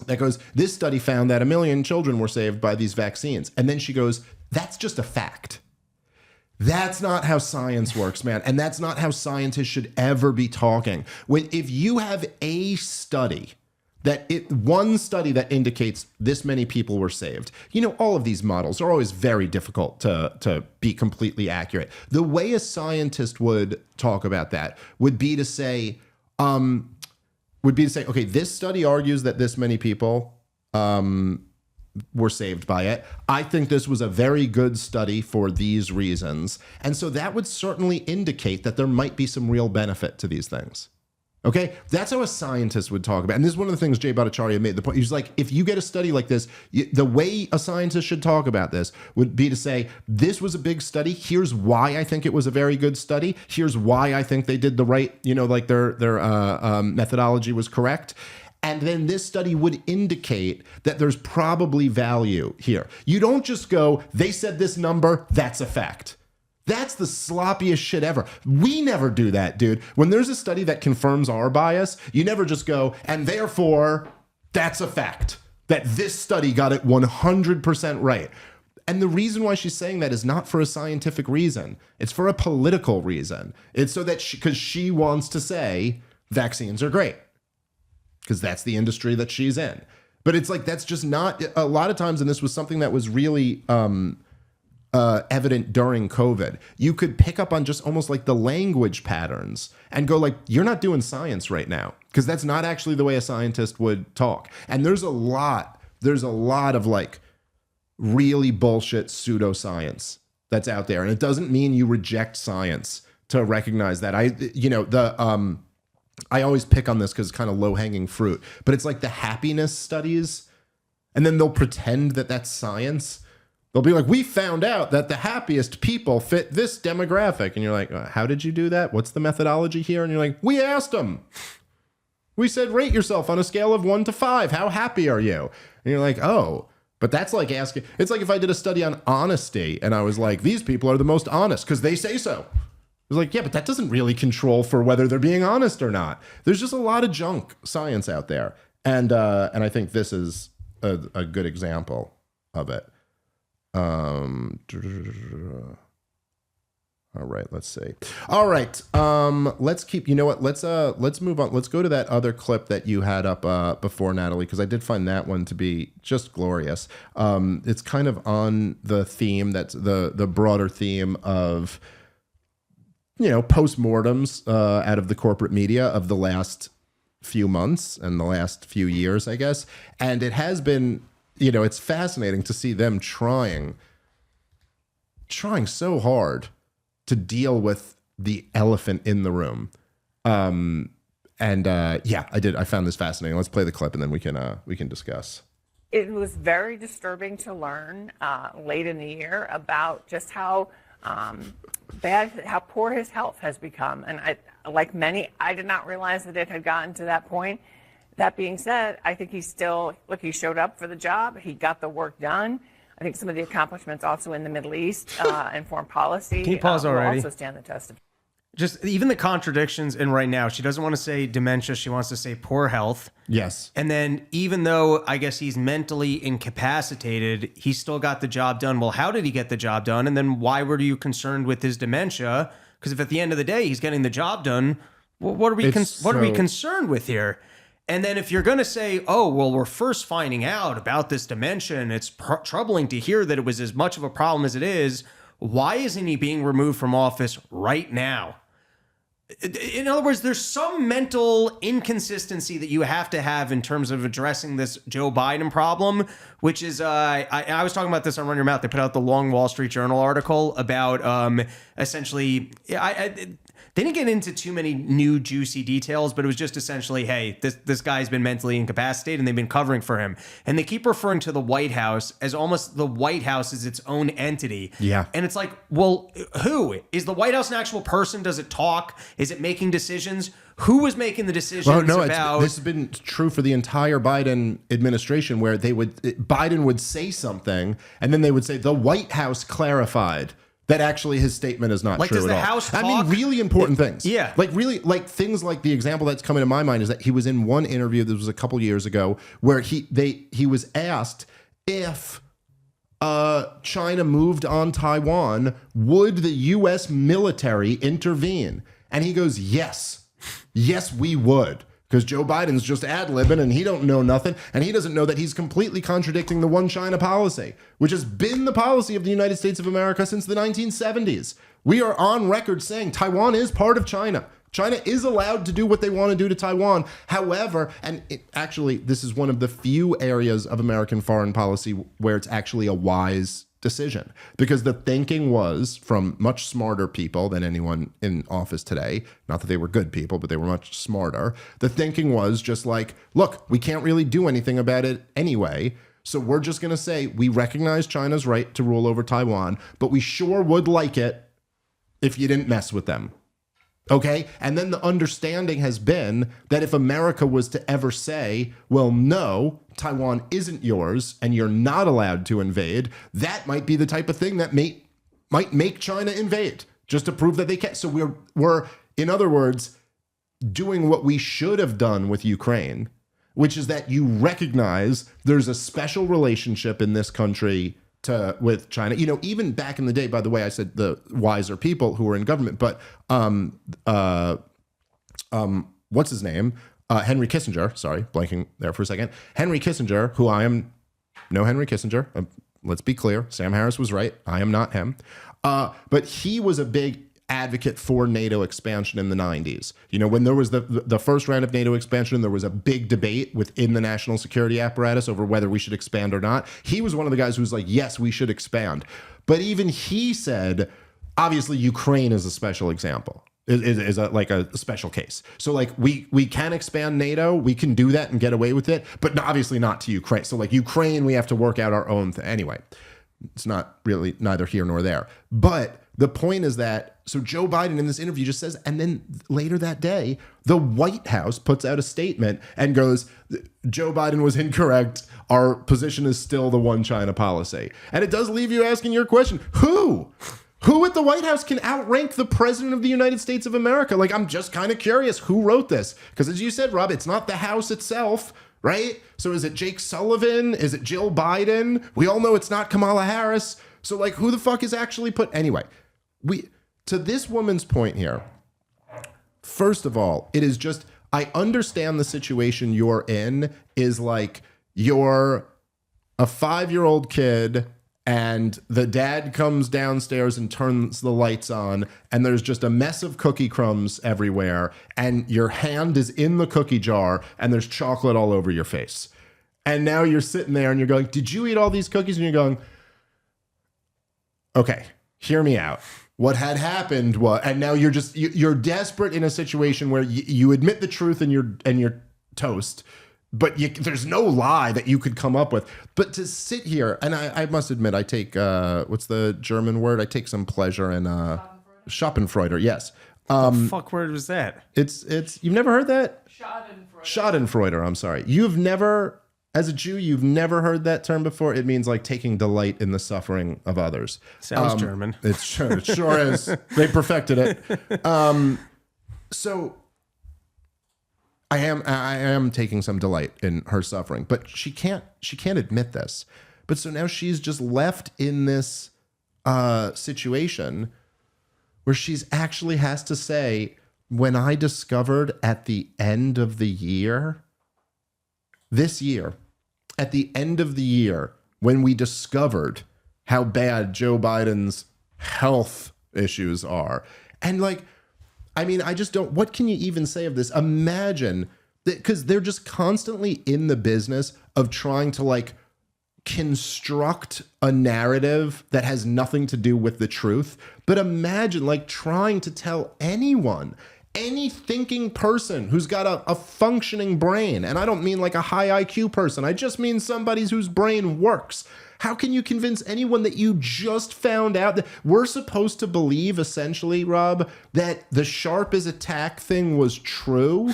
that goes, this study found that 1 million children were saved by these vaccines. And then she goes, that's just a fact. That's not how science works, man. And that's not how scientists should ever be talking. If you have a study one study that indicates this many people were saved. All of these models are always very difficult to be completely accurate. The way a scientist would talk about that would be to say, okay, this study argues that this many people were saved by it. I think this was a very good study for these reasons. And so that would certainly indicate that there might be some real benefit to these things. Okay, that's how a scientist would talk about it. And this is one of the things Jay Bhattacharya made the point. He's like, if you get a study like this, the way a scientist should talk about this would be to say, this was a big study. Here's why I think it was a very good study. Here's why I think they did the right, like their methodology was correct. And then this study would indicate that there's probably value here. You don't just go, they said this number, that's a fact. That's the sloppiest shit ever. We never do that, dude. When there's a study that confirms our bias, you never just go, and therefore, that's a fact. That this study got it 100% right. And the reason why she's saying that is not for a scientific reason. It's for a political reason. It's so that because she wants to say vaccines are great. Because that's the industry that she's in. But it's like, that's just not, a lot of times, and this was something that was really evident during COVID, you could pick up on just almost like the language patterns and go like, you're not doing science right now, because that's not actually the way a scientist would talk. And there's a lot of like really bullshit pseudoscience that's out there. And it doesn't mean you reject science to recognize that. I always pick on this because it's kind of low-hanging fruit, but it's like the happiness studies, and then they'll pretend that that's science. They'll be like, we found out that the happiest people fit this demographic. And you're like, how did you do that? What's the methodology here? And you're like, we asked them. We said, rate yourself on a scale of 1 to 5. How happy are you? And you're like, oh, but that's like asking. It's like if I did a study on honesty and I was like, these people are the most honest because they say so. It was like, yeah, but that doesn't really control for whether they're being honest or not. There's just a lot of junk science out there. And I think this is a good example of it. All right, let's see. All right, let's keep. You know what? Let's move on. Let's go to that other clip that you had up before, Natalie, because I did find that one to be just glorious. It's kind of on the theme, that's the broader theme of, you know, postmortems out of the corporate media of the last few months and the last few years, I guess. And it has been, you know, it's fascinating to see them trying so hard to deal with the elephant in the room. Yeah, I found this fascinating. Let's play the clip and then we can discuss. It was very disturbing to learn late in the year about just how how poor his health has become. And like many, I did not realize that it had gotten to that point. That being said, I think he's still, he showed up for the job. He got the work done. I think some of the accomplishments also in the Middle East and foreign policy Can you pause already? will also stand the test of. Just even the contradictions in right now. She doesn't want to say dementia. She wants to say poor health. Yes. And then even though I guess he's mentally incapacitated, he still got the job done. Well, how did he get the job done? And then why were you concerned with his dementia? Because if at the end of the day he's getting the job done, well, what are we concerned with here? And then if you're going to say, oh, well, we're first finding out about this dementia and it's troubling to hear that it was as much of a problem as it is, why isn't he being removed from office right now? In other words, there's some mental inconsistency that you have to have in terms of addressing this Joe Biden problem, which is, I was talking about this on Run Your Mouth. They put out the long Wall Street Journal article about essentially, they didn't get into too many new juicy details, but it was just essentially, hey, this guy's been mentally incapacitated and they've been covering for him. And they keep referring to the White House as almost the White House is its own entity. Yeah. And it's like, well, who? Is the White House an actual person? Does it talk? Is it making decisions? Who was making the decisions about... This has been true for the entire Biden administration where Biden would say something and then they would say, the White House clarified that actually his statement is not true does at the all. House talk? I mean, really important things. Yeah. Like really, like things like the example that's coming to my mind is that he was in one interview, this was a couple years ago, where he was asked if China moved on Taiwan, would the U.S. military intervene? And he goes, yes, we would. Because Joe Biden's just ad-libbing and he don't know nothing. And he doesn't know that he's completely contradicting the one China policy, which has been the policy of the United States of America since the 1970s. We are on record saying Taiwan is part of China. China is allowed to do what they want to do to Taiwan. However, actually, this is one of the few areas of American foreign policy where it's actually a wise decision, because the thinking was from much smarter people than anyone in office today. Not that they were good people, but they were much smarter. The thinking was just like, look, we can't really do anything about it anyway. So we're just going to say we recognize China's right to rule over Taiwan, but we sure would like it if you didn't mess with them. Okay. And then the understanding has been that if America was to ever say, well, no, Taiwan isn't yours and you're not allowed to invade, that might be the type of thing that might make China invade just to prove that they can't. So we're, in other words, doing what we should have done with Ukraine, which is that you recognize there's a special relationship in this country with China. You know, even back in the day, by the way, I said the wiser people who were in government, but what's his name? Henry Kissinger, sorry, blanking there for a second. Henry Kissinger, who I am no Henry Kissinger. Let's be clear. Sam Harris was right. I am not him. But he was a big advocate for NATO expansion in the 90s. You know, when there was the first round of NATO expansion, there was a big debate within the national security apparatus over whether we should expand or not. He was one of the guys who was like, yes, we should expand. But even he said, obviously, Ukraine is a special example. Is like a special case. So like we can expand NATO, we can do that and get away with it, but obviously not to Ukraine. So like Ukraine, we have to work out our own thing. Anyway, it's not really neither here nor there. But the point is that, so Joe Biden in this interview just says, and then later that day, the White House puts out a statement and goes, Joe Biden was incorrect. Our position is still the one China policy. And it does leave you asking your question, who at the White House can outrank the president of the United States of America? Like, I'm just kind of curious who wrote this. Because as you said, Rob, it's not the House itself, right? So is it Jake Sullivan? Is it Jill Biden? We all know it's not Kamala Harris. So like, who the fuck is actually anyway, to this woman's point here, first of all, it is just, I understand the situation you're in is like you're a 5-year-old kid and the dad comes downstairs and turns the lights on and there's just a mess of cookie crumbs everywhere and your hand is in the cookie jar and there's chocolate all over your face. And now you're sitting there and you're going, did you eat all these cookies? And you're going, okay, hear me out. What had happened was, and now you're desperate in a situation where you admit the truth and you're toast, but there's no lie that you could come up with. But to sit here, and I must admit, I take, what's the German word? I take some pleasure in Schadenfreude, yes. The fuck word was that? It's you've never heard that? Schadenfreude, I'm sorry. You've never, as a Jew, you've never heard that term before? It means like taking delight in the suffering of others. Sounds German. It sure is. They perfected it. So I am taking some delight in her suffering, but she can't admit this. But so now she's just left in this situation where she's actually has to say, when I discovered at the end of the year, this year, at the end of the year, when we discovered how bad Joe Biden's health issues are. And like, I mean, I just don't, what can you even say of this? Imagine that, because they're just constantly in the business of trying to like construct a narrative that has nothing to do with the truth. But imagine like trying to tell anyone, any thinking person who's got a functioning brain, and I don't mean like a high IQ person, I just mean somebody whose brain works. How can you convince anyone that you just found out that we're supposed to believe, essentially, Rob, that the sharp as attack thing was true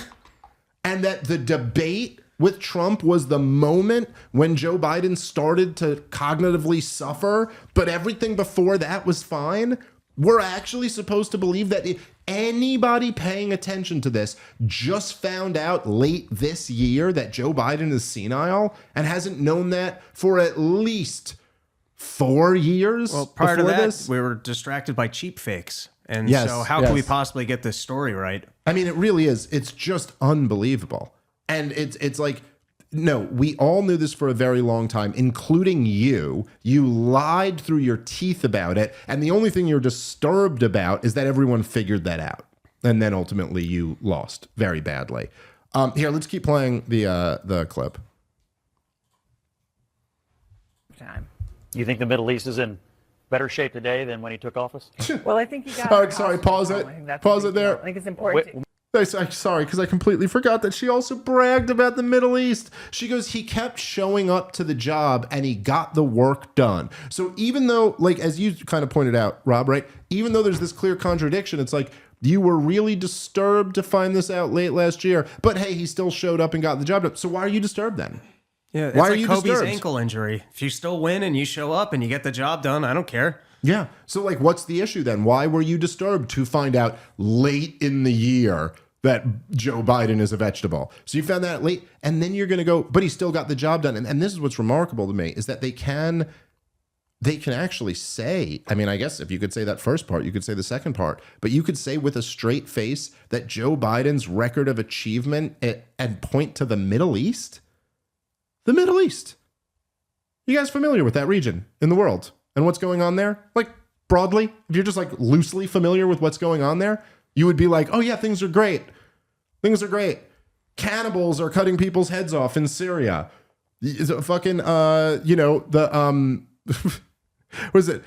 and that the debate with Trump was the moment when Joe Biden started to cognitively suffer, but everything before that was fine? We're actually supposed to believe that anybody paying attention to this just found out late this year that Joe Biden is senile and hasn't known that for at least 4 years. Well, prior to before that, this? we were distracted by cheap fakes. And Yes, so how can we possibly get this story right? I mean, it really is. It's just unbelievable. And it's like, no, we all knew this for a very long time, including you. You lied through your teeth about it. And the only thing you're disturbed about is that everyone figured that out. And then ultimately you lost very badly. Here, let's keep playing the clip. Time. You think the Middle East is in better shape today than when he took office? Well, I think you got. Sorry, pause it. I think that's Pause a it big deal. there. I think it's important. Sorry, because I completely forgot that she also bragged about the Middle East. She goes, he kept showing up to the job and he got the work done. So even though, like, as you kind of pointed out, Rob, right? Even though there's this clear contradiction, it's like, you were really disturbed to find this out late last year, but hey, he still showed up and got the job done. So why are you disturbed then? Yeah, it's why like are you Kobe's disturbed? ankle injury. If you still win and you show up and you get the job done, I don't care. Yeah. So like, what's the issue then? Why were you disturbed to find out late in the year that Joe Biden is a vegetable? So you found that late, and then you're going to go, but he still got the job done. And this is what's remarkable to me, is that they can actually say, I mean, I guess if you could say that first part, you could say the second part, but you could say with a straight face that Joe Biden's record of achievement and point to the Middle East. The Middle East. You guys familiar with that region in the world and what's going on there? Like broadly, if you're just like loosely familiar with what's going on there, you would be like, oh yeah, things are great. Things are great. Cannibals are cutting people's heads off in Syria. Fucking, what is it?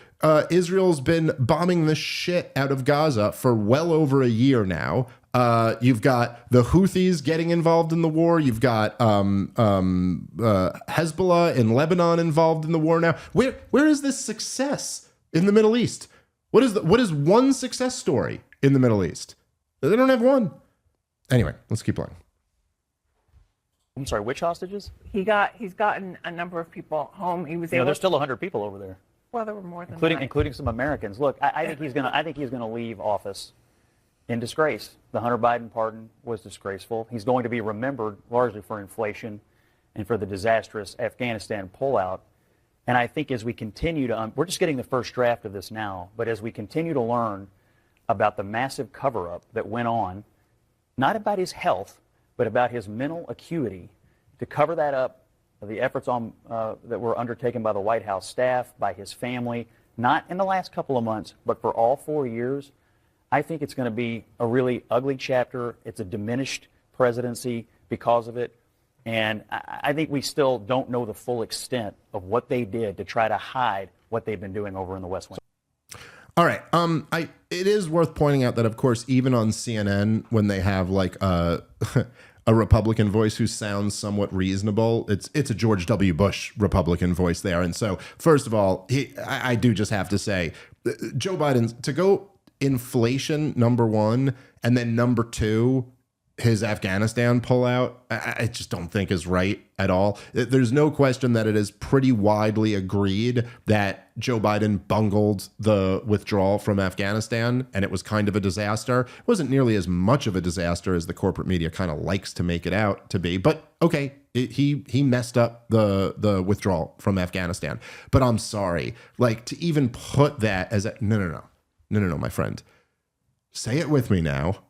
Israel's been bombing the shit out of Gaza for well over a year now. You've got the Houthis getting involved in the war. You've got Hezbollah in Lebanon involved in the war now. Where is this success in the Middle East? What is one success story in the Middle East? They don't have one. Anyway, let's keep playing. I'm sorry, which hostages? He's gotten a number of people home. He was able. There's still 100 people over there, Well, there were more than including some Americans. Look, I think he's gonna leave office in disgrace. The Hunter Biden pardon was disgraceful. He's going to be remembered largely for inflation and for the disastrous Afghanistan pullout. And I think as we continue to, we're just getting the first draft of this now, but as we continue to learn about the massive cover-up that went on, not about his health, but about his mental acuity, to cover that up, the efforts that were undertaken by the White House staff, by his family, not in the last couple of months, but for all 4 years, I think it's going to be a really ugly chapter. It's a diminished presidency because of it. And I think we still don't know the full extent of what they did to try to hide what they've been doing over in the West Wing. All right. It is worth pointing out that, of course, even on CNN, when they have like a Republican voice who sounds somewhat reasonable, it's a George W. Bush Republican voice there. And so, first of all, I do just have to say, Joe Biden, to go inflation, number one, and then number two, his Afghanistan pullout, I just don't think is right at all. There's no question that it is pretty widely agreed that Joe Biden bungled the withdrawal from Afghanistan, and it was kind of a disaster. It wasn't nearly as much of a disaster as the corporate media kind of likes to make it out to be, but okay, he messed up the withdrawal from Afghanistan. But I'm sorry, like, to even put that as a no, my friend. Say it with me now.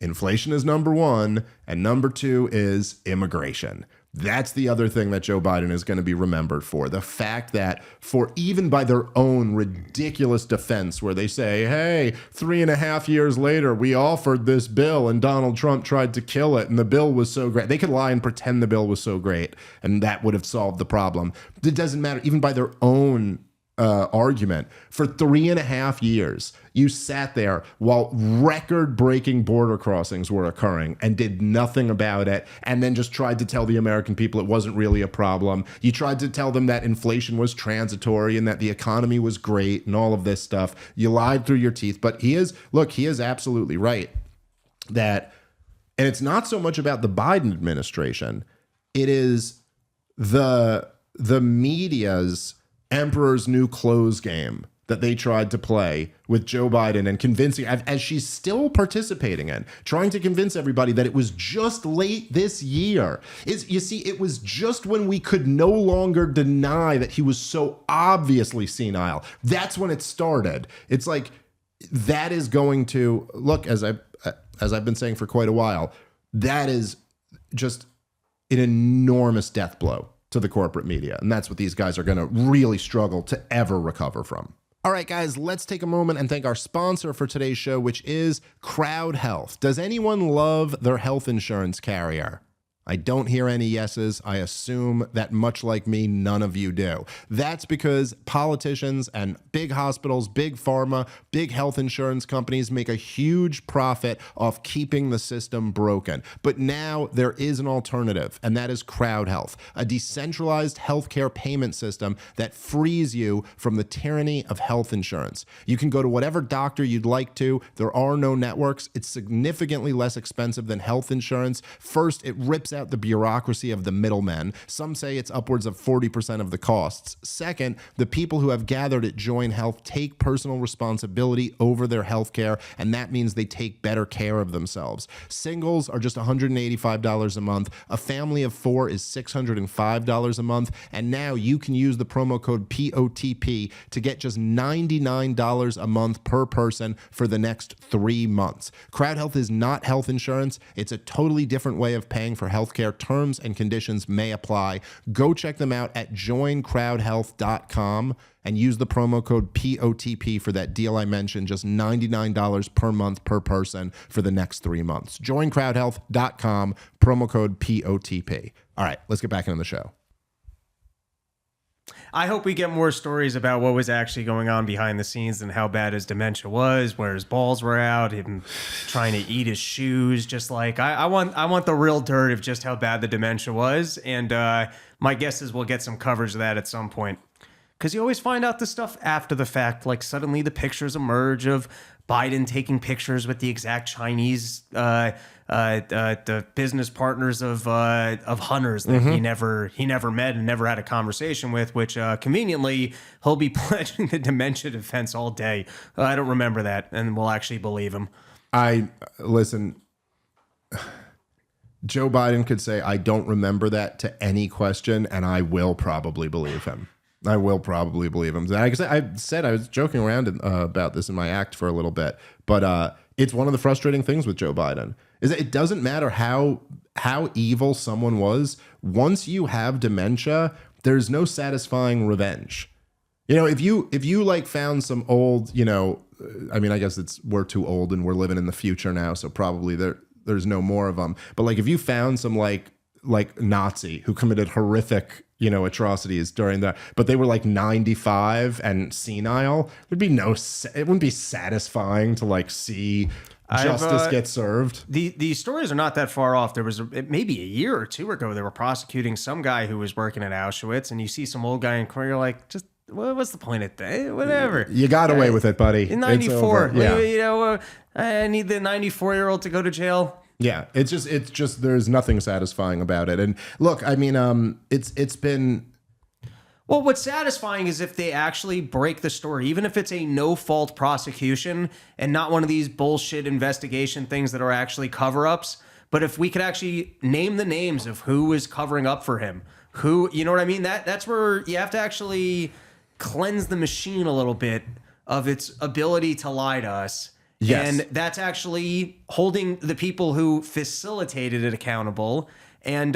Inflation is number one, and number two is immigration. That's the other thing that Joe Biden is going to be remembered for. The fact that, for even by their own ridiculous defense, where they say, hey, 3.5 years later, we offered this bill and Donald Trump tried to kill it and the bill was so great. They could lie and pretend the bill was so great and that would have solved the problem. It doesn't matter. Even by their own argument, for 3.5 years, you sat there while record-breaking border crossings were occurring and did nothing about it, and then just tried to tell the American people it wasn't really a problem. You tried to tell them that inflation was transitory and that the economy was great and all of this stuff. You lied through your teeth, but he is absolutely right that, and it's not so much about the Biden administration, it is the media's Emperor's New Clothes game that they tried to play with Joe Biden and convincing, as she's still participating in, trying to convince everybody that it was just late this year. You see, it was just when we could no longer deny that he was so obviously senile. That's when it started. It's like, that is going to, look, as I've been saying for quite a while, that is just an enormous death blow to the corporate media. And that's what these guys are going to really struggle to ever recover from. All right, guys, let's take a moment and thank our sponsor for today's show, which is Crowd Health. Does anyone love their health insurance carrier? I don't hear any yeses. I assume that, much like me, none of you do. That's because politicians and big hospitals, big pharma, big health insurance companies make a huge profit off keeping the system broken. But now there is an alternative, and that is Crowd Health, a decentralized healthcare payment system that frees you from the tyranny of health insurance. You can go to whatever doctor you'd like to. There are no networks. It's significantly less expensive than health insurance. First, it rips out the bureaucracy of the middlemen. Some say it's upwards of 40% of the costs. Second, the people who have gathered at Join Health take personal responsibility over their health care, and that means they take better care of themselves. Singles are just $185 a month. A family of 4 is $605 a month. And now you can use the promo code POTP to get just $99 a month per person for the next 3 months. Crowd Health is not health insurance. It's a totally different way of paying for healthcare. Terms and conditions may apply. Go check them out at joincrowdhealth.com and use the promo code POTP for that deal I mentioned, just $99 per month per person for the next 3 months. Joincrowdhealth.com, promo code POTP. All right, let's get back into the show. I hope we get more stories about what was actually going on behind the scenes and how bad his dementia was, where his balls were out, him trying to eat his shoes. Just like I want the real dirt of just how bad the dementia was. And my guess is we'll get some coverage of that at some point. Because you always find out this stuff after the fact. Like suddenly the pictures emerge of Biden taking pictures with the exact Chinese the business partners of hunters that he never met and never had a conversation with, which conveniently he'll be pledging the dementia defense all day. I don't remember that, and we'll actually believe him. Listen, Joe Biden could say, I don't remember that to any question, and I will probably believe him. I will probably believe him. I said I was joking around about this in my act for a little bit, but it's one of the frustrating things with Joe Biden is that it doesn't matter how evil someone was. Once you have dementia, there's no satisfying revenge. You know, if you like found some old, you know, I mean, I guess we're too old and we're living in the future now, so probably there's no more of them. But like if you found some like Nazi who committed horrific, you know, atrocities during but they were like 95 and senile, it wouldn't be satisfying to like see justice get served. The stories are not that far off. There was maybe a year or two ago, they were prosecuting some guy who was working at Auschwitz, and you see some old guy in court, you're like, just what's the point of that? Whatever. You got away with it, buddy. In 94, yeah. You know, I need the 94-year-old to go to jail. Yeah, it's just there's nothing satisfying about it. And look, I mean, it's been. Well, what's satisfying is if they actually break the story, even if it's a no-fault prosecution and not one of these bullshit investigation things that are actually cover-ups. But if we could actually name the names of who is covering up for him, who, you know what I mean? That's where you have to actually cleanse the machine a little bit of its ability to lie to us. Yes. And that's actually holding the people who facilitated it accountable and,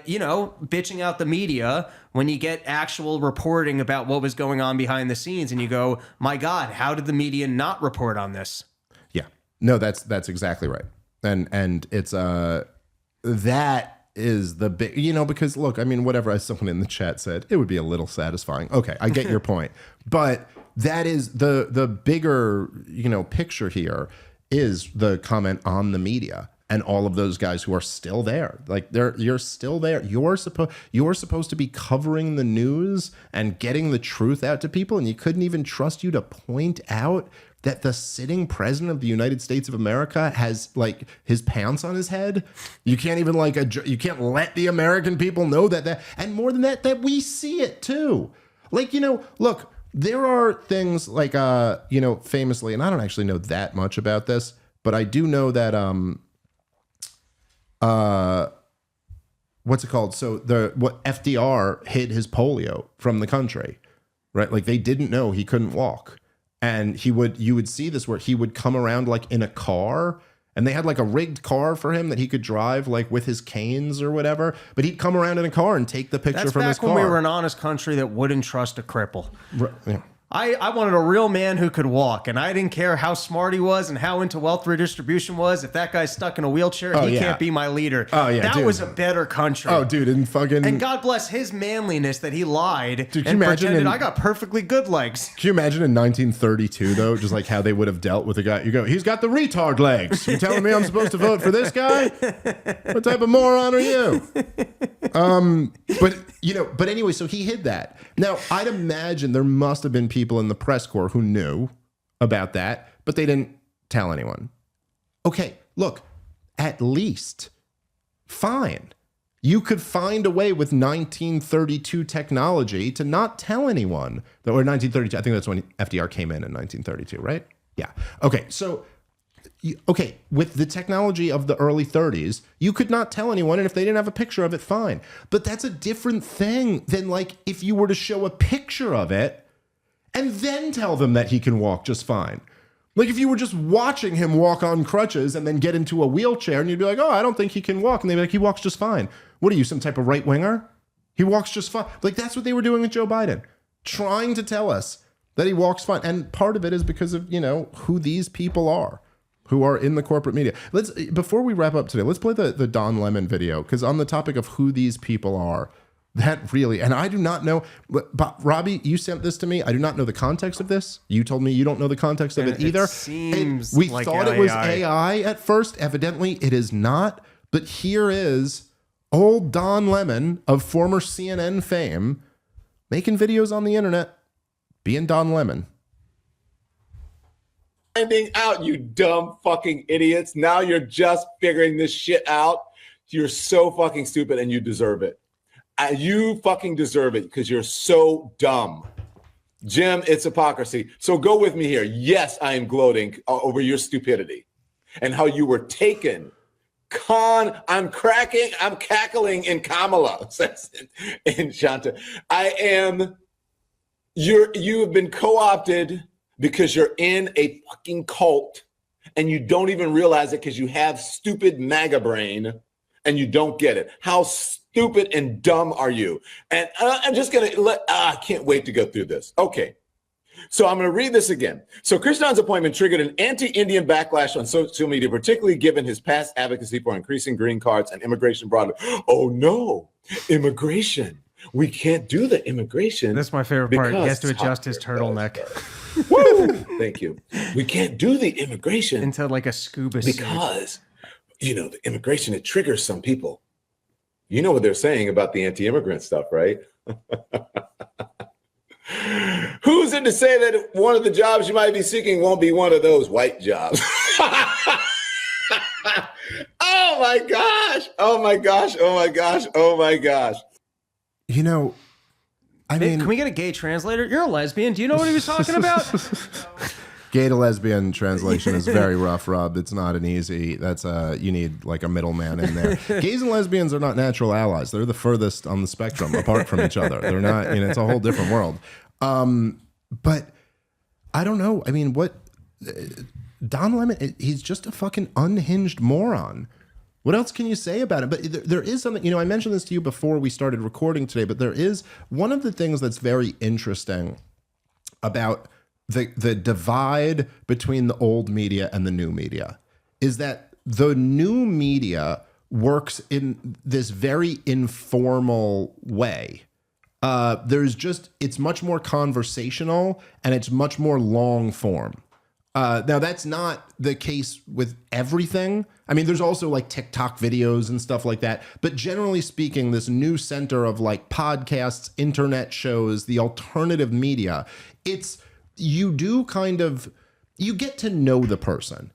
you know, bitching out the media when you get actual reporting about what was going on behind the scenes and you go, my God, how did the media not report on this? Yeah, no, that's exactly right. And it's, that is the big, you know, because look, I mean, whatever someone in the chat said, it would be a little satisfying. Okay, I get your point. But that is the bigger, you know, picture here is the comment on the media and all of those guys who are still there. Like you're still there. You're supposed to be covering the news and getting the truth out to people, and you couldn't even trust you to point out that the sitting president of the United States of America has like his pants on his head. You can't even you can't let the American people know that, and more than that we see it too. Like, you know, look, there are things like, you know, famously, and I don't actually know that much about this, but I do know that, what's it called? So what FDR hid his polio from the country, right? Like they didn't know he couldn't walk. And you would see this where he would come around like in a car, and they had like a rigged car for him that he could drive like with his canes or whatever. But he'd come around in a car and take the picture from his car. That's back when we were an honest country that wouldn't trust a cripple. Right, yeah. I wanted a real man who could walk, and I didn't care how smart he was and how into wealth redistribution was. If that guy's stuck in a wheelchair, he can't be my leader. Oh, yeah, that dude. was a better country. Oh, dude, and God bless his manliness that he lied dude, and pretended I got perfectly good legs. Can you imagine in 1932, though, just like how they would have dealt with a guy? You go, he's got the retard legs. You telling me I'm supposed to vote for this guy? What type of moron are you? But anyway, so he hid that. Now, I'd imagine there must have been people in the press corps who knew about that, but they didn't tell anyone. Okay, look, at least, fine. You could find a way with 1932 technology to not tell anyone. Or 1932, I think that's when FDR came in 1932, right? Yeah. Okay, so... Okay, with the technology of the early 30s, you could not tell anyone, and if they didn't have a picture of it, fine. But that's a different thing than like if you were to show a picture of it and then tell them that he can walk just fine. Like if you were just watching him walk on crutches and then get into a wheelchair and you'd be like, oh, I don't think he can walk. And they'd be like, he walks just fine. What are you, some type of right winger? He walks just fine. Like that's what they were doing with Joe Biden, trying to tell us that he walks fine. And part of it is because of, you know, who these people are. Who are in the corporate media. Before we wrap up today, let's play the Don Lemon video, because on the topic of who these people are, that really, and I do not know, but Robbie, you sent this to me. I do not know the context of this. You told me you don't know the context of it either. We like thought it was AI at first. Evidently, it is not. But here is old Don Lemon of former CNN fame making videos on the internet, being Don Lemon. Finding out, you dumb fucking idiots. Now you're just figuring this shit out. You're so fucking stupid and you deserve it. You fucking deserve it because you're so dumb. Jim, it's hypocrisy. So go with me here. Yes, I am gloating over your stupidity and how you were taken. I'm cackling in Kamala, says in Shanta. I am You have been co-opted because you're in a fucking cult and you don't even realize it because you have stupid MAGA brain and you don't get it. How stupid and dumb are you? And I'm just going to I can't wait to go through this. Okay. So I'm going to read this again. So Krishnan's appointment triggered an anti-Indian backlash on social media, particularly given his past advocacy for increasing green cards and immigration broadly. Oh no, immigration. We can't do the immigration. That's my favorite part. He has to adjust his turtleneck. Woo! Thank you. We can't do the immigration into like a scuba suit. Because, the immigration, it triggers some people. You know what they're saying about the anti-immigrant stuff, right? Who's it to say that one of the jobs you might be seeking won't be one of those white jobs? Oh my gosh. Oh my gosh. Oh my gosh. Oh my gosh. I mean, can we get a gay translator? You're a lesbian. Do you know what he was talking about? Gay to lesbian translation is very rough, Rob. It's not an easy. That's you need like a middleman in there. Gays and lesbians are not natural allies. They're the furthest on the spectrum apart from each other. They're not. It's a whole different world. But I don't know. I mean, what Don Lemon? He's just a fucking unhinged moron. What else can you say about it? But there is something, I mentioned this to you before we started recording today, but there is one of the things that's very interesting about the divide between the old media and the new media is that the new media works in this very informal way. It's much more conversational and it's much more long form. Now, that's not the case with everything. I mean, there's also like TikTok videos and stuff like that. But generally speaking, this new center of like podcasts, internet shows, the alternative media, you get to know the person.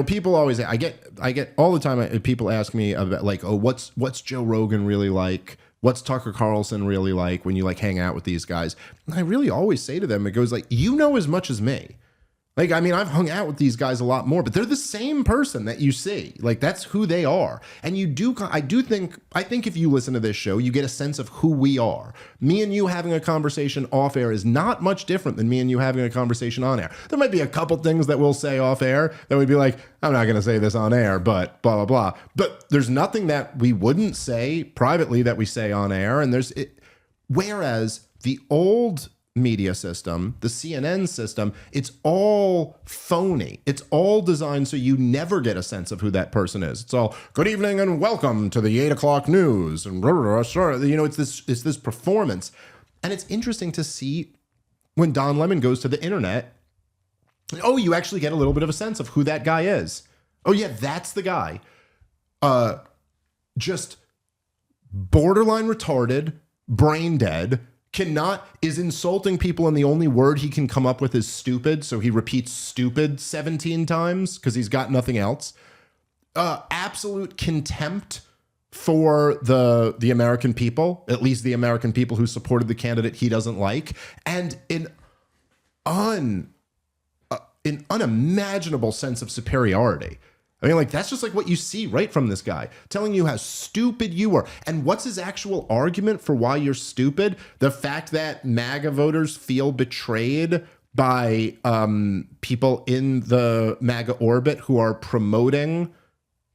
People always, I get all the time, people ask me about like, oh, what's Joe Rogan really like? What's Tucker Carlson really like when you like hang out with these guys? And I really always say to them, it goes like, as much as me. Like, I mean, I've hung out with these guys a lot more, but they're the same person that you see. Like, that's who they are. And I think if you listen to this show, you get a sense of who we are. Me and you having a conversation off air is not much different than me and you having a conversation on air. There might be a couple things that we'll say off air that we'd be like, I'm not going to say this on air, but blah, blah, blah. But there's nothing that we wouldn't say privately that we say on air. And whereas the old media system, the CNN system, it's all phony. It's all designed so you never get a sense of who that person is. It's all good evening and welcome to the 8 o'clock news and it's this performance. And it's interesting to see when Don Lemon goes to the internet, you actually get a little bit of a sense of who that guy is. Oh yeah, that's the guy. Just borderline retarded, brain dead, is insulting people, and the only word he can come up with is stupid, so he repeats stupid 17 times because he's got nothing else. Absolute contempt for the American people, at least the American people who supported the candidate he doesn't like, and an unimaginable sense of superiority. I mean, like, that's just like what you see right from this guy, telling you how stupid you are. And what's his actual argument for why you're stupid? The fact that MAGA voters feel betrayed by people in the MAGA orbit who are promoting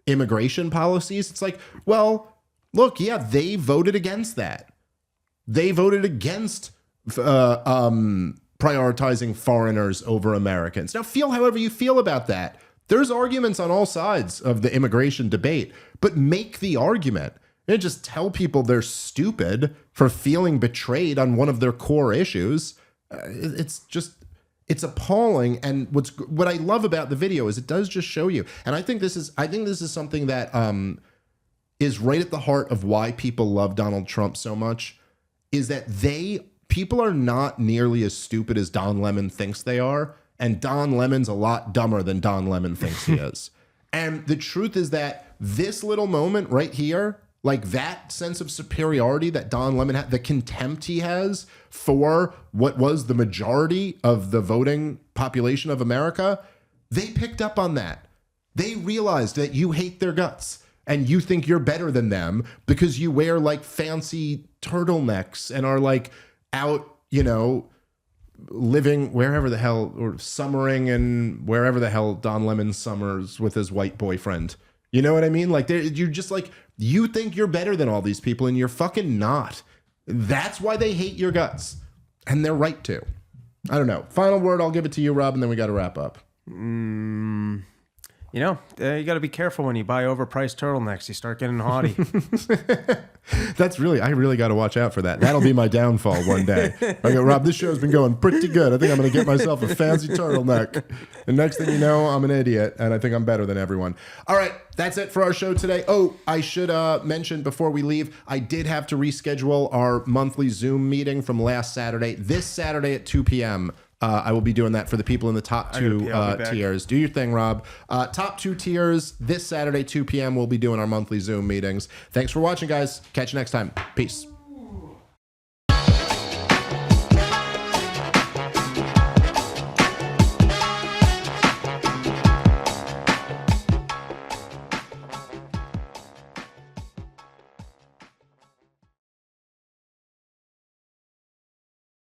immigration policies. It's like, well, look, yeah, they voted against that. They voted against prioritizing foreigners over Americans. Now, feel however you feel about that. There's arguments on all sides of the immigration debate, but make the argument. And just tell people they're stupid for feeling betrayed on one of their core issues. It's appalling. And what I love about the video is it does just show you. And I think this is something that is right at the heart of why people love Donald Trump so much, is that people are not nearly as stupid as Don Lemon thinks they are. And Don Lemon's a lot dumber than Don Lemon thinks he is. And the truth is that this little moment right here, like that sense of superiority that Don Lemon had, the contempt he has for what was the majority of the voting population of America, they picked up on that. They realized that you hate their guts and you think you're better than them because you wear like fancy turtlenecks and are like out, living wherever the hell, or summering and wherever the hell Don Lemon summers with his white boyfriend. You know what I mean? Like, you're just like, you think you're better than all these people, and you're fucking not. That's why they hate your guts. And they're right to. I don't know. Final word, I'll give it to you, Rob, and then we got to wrap up. You know, you got to be careful when you buy overpriced turtlenecks. You start getting haughty. I really got to watch out for that. That'll be my downfall one day. I go, Rob, this show's been going pretty good. I think I'm going to get myself a fancy turtleneck. And next thing you know, I'm an idiot, and I think I'm better than everyone. All right, that's it for our show today. Oh, I should mention before we leave, I did have to reschedule our monthly Zoom meeting from last Saturday. This Saturday at 2 p.m., I will be doing that for the people in the top two tiers. Do your thing, Rob. Top 2 tiers, this Saturday, 2 p.m., we'll be doing our monthly Zoom meetings. Thanks for watching, guys. Catch you next time. Peace.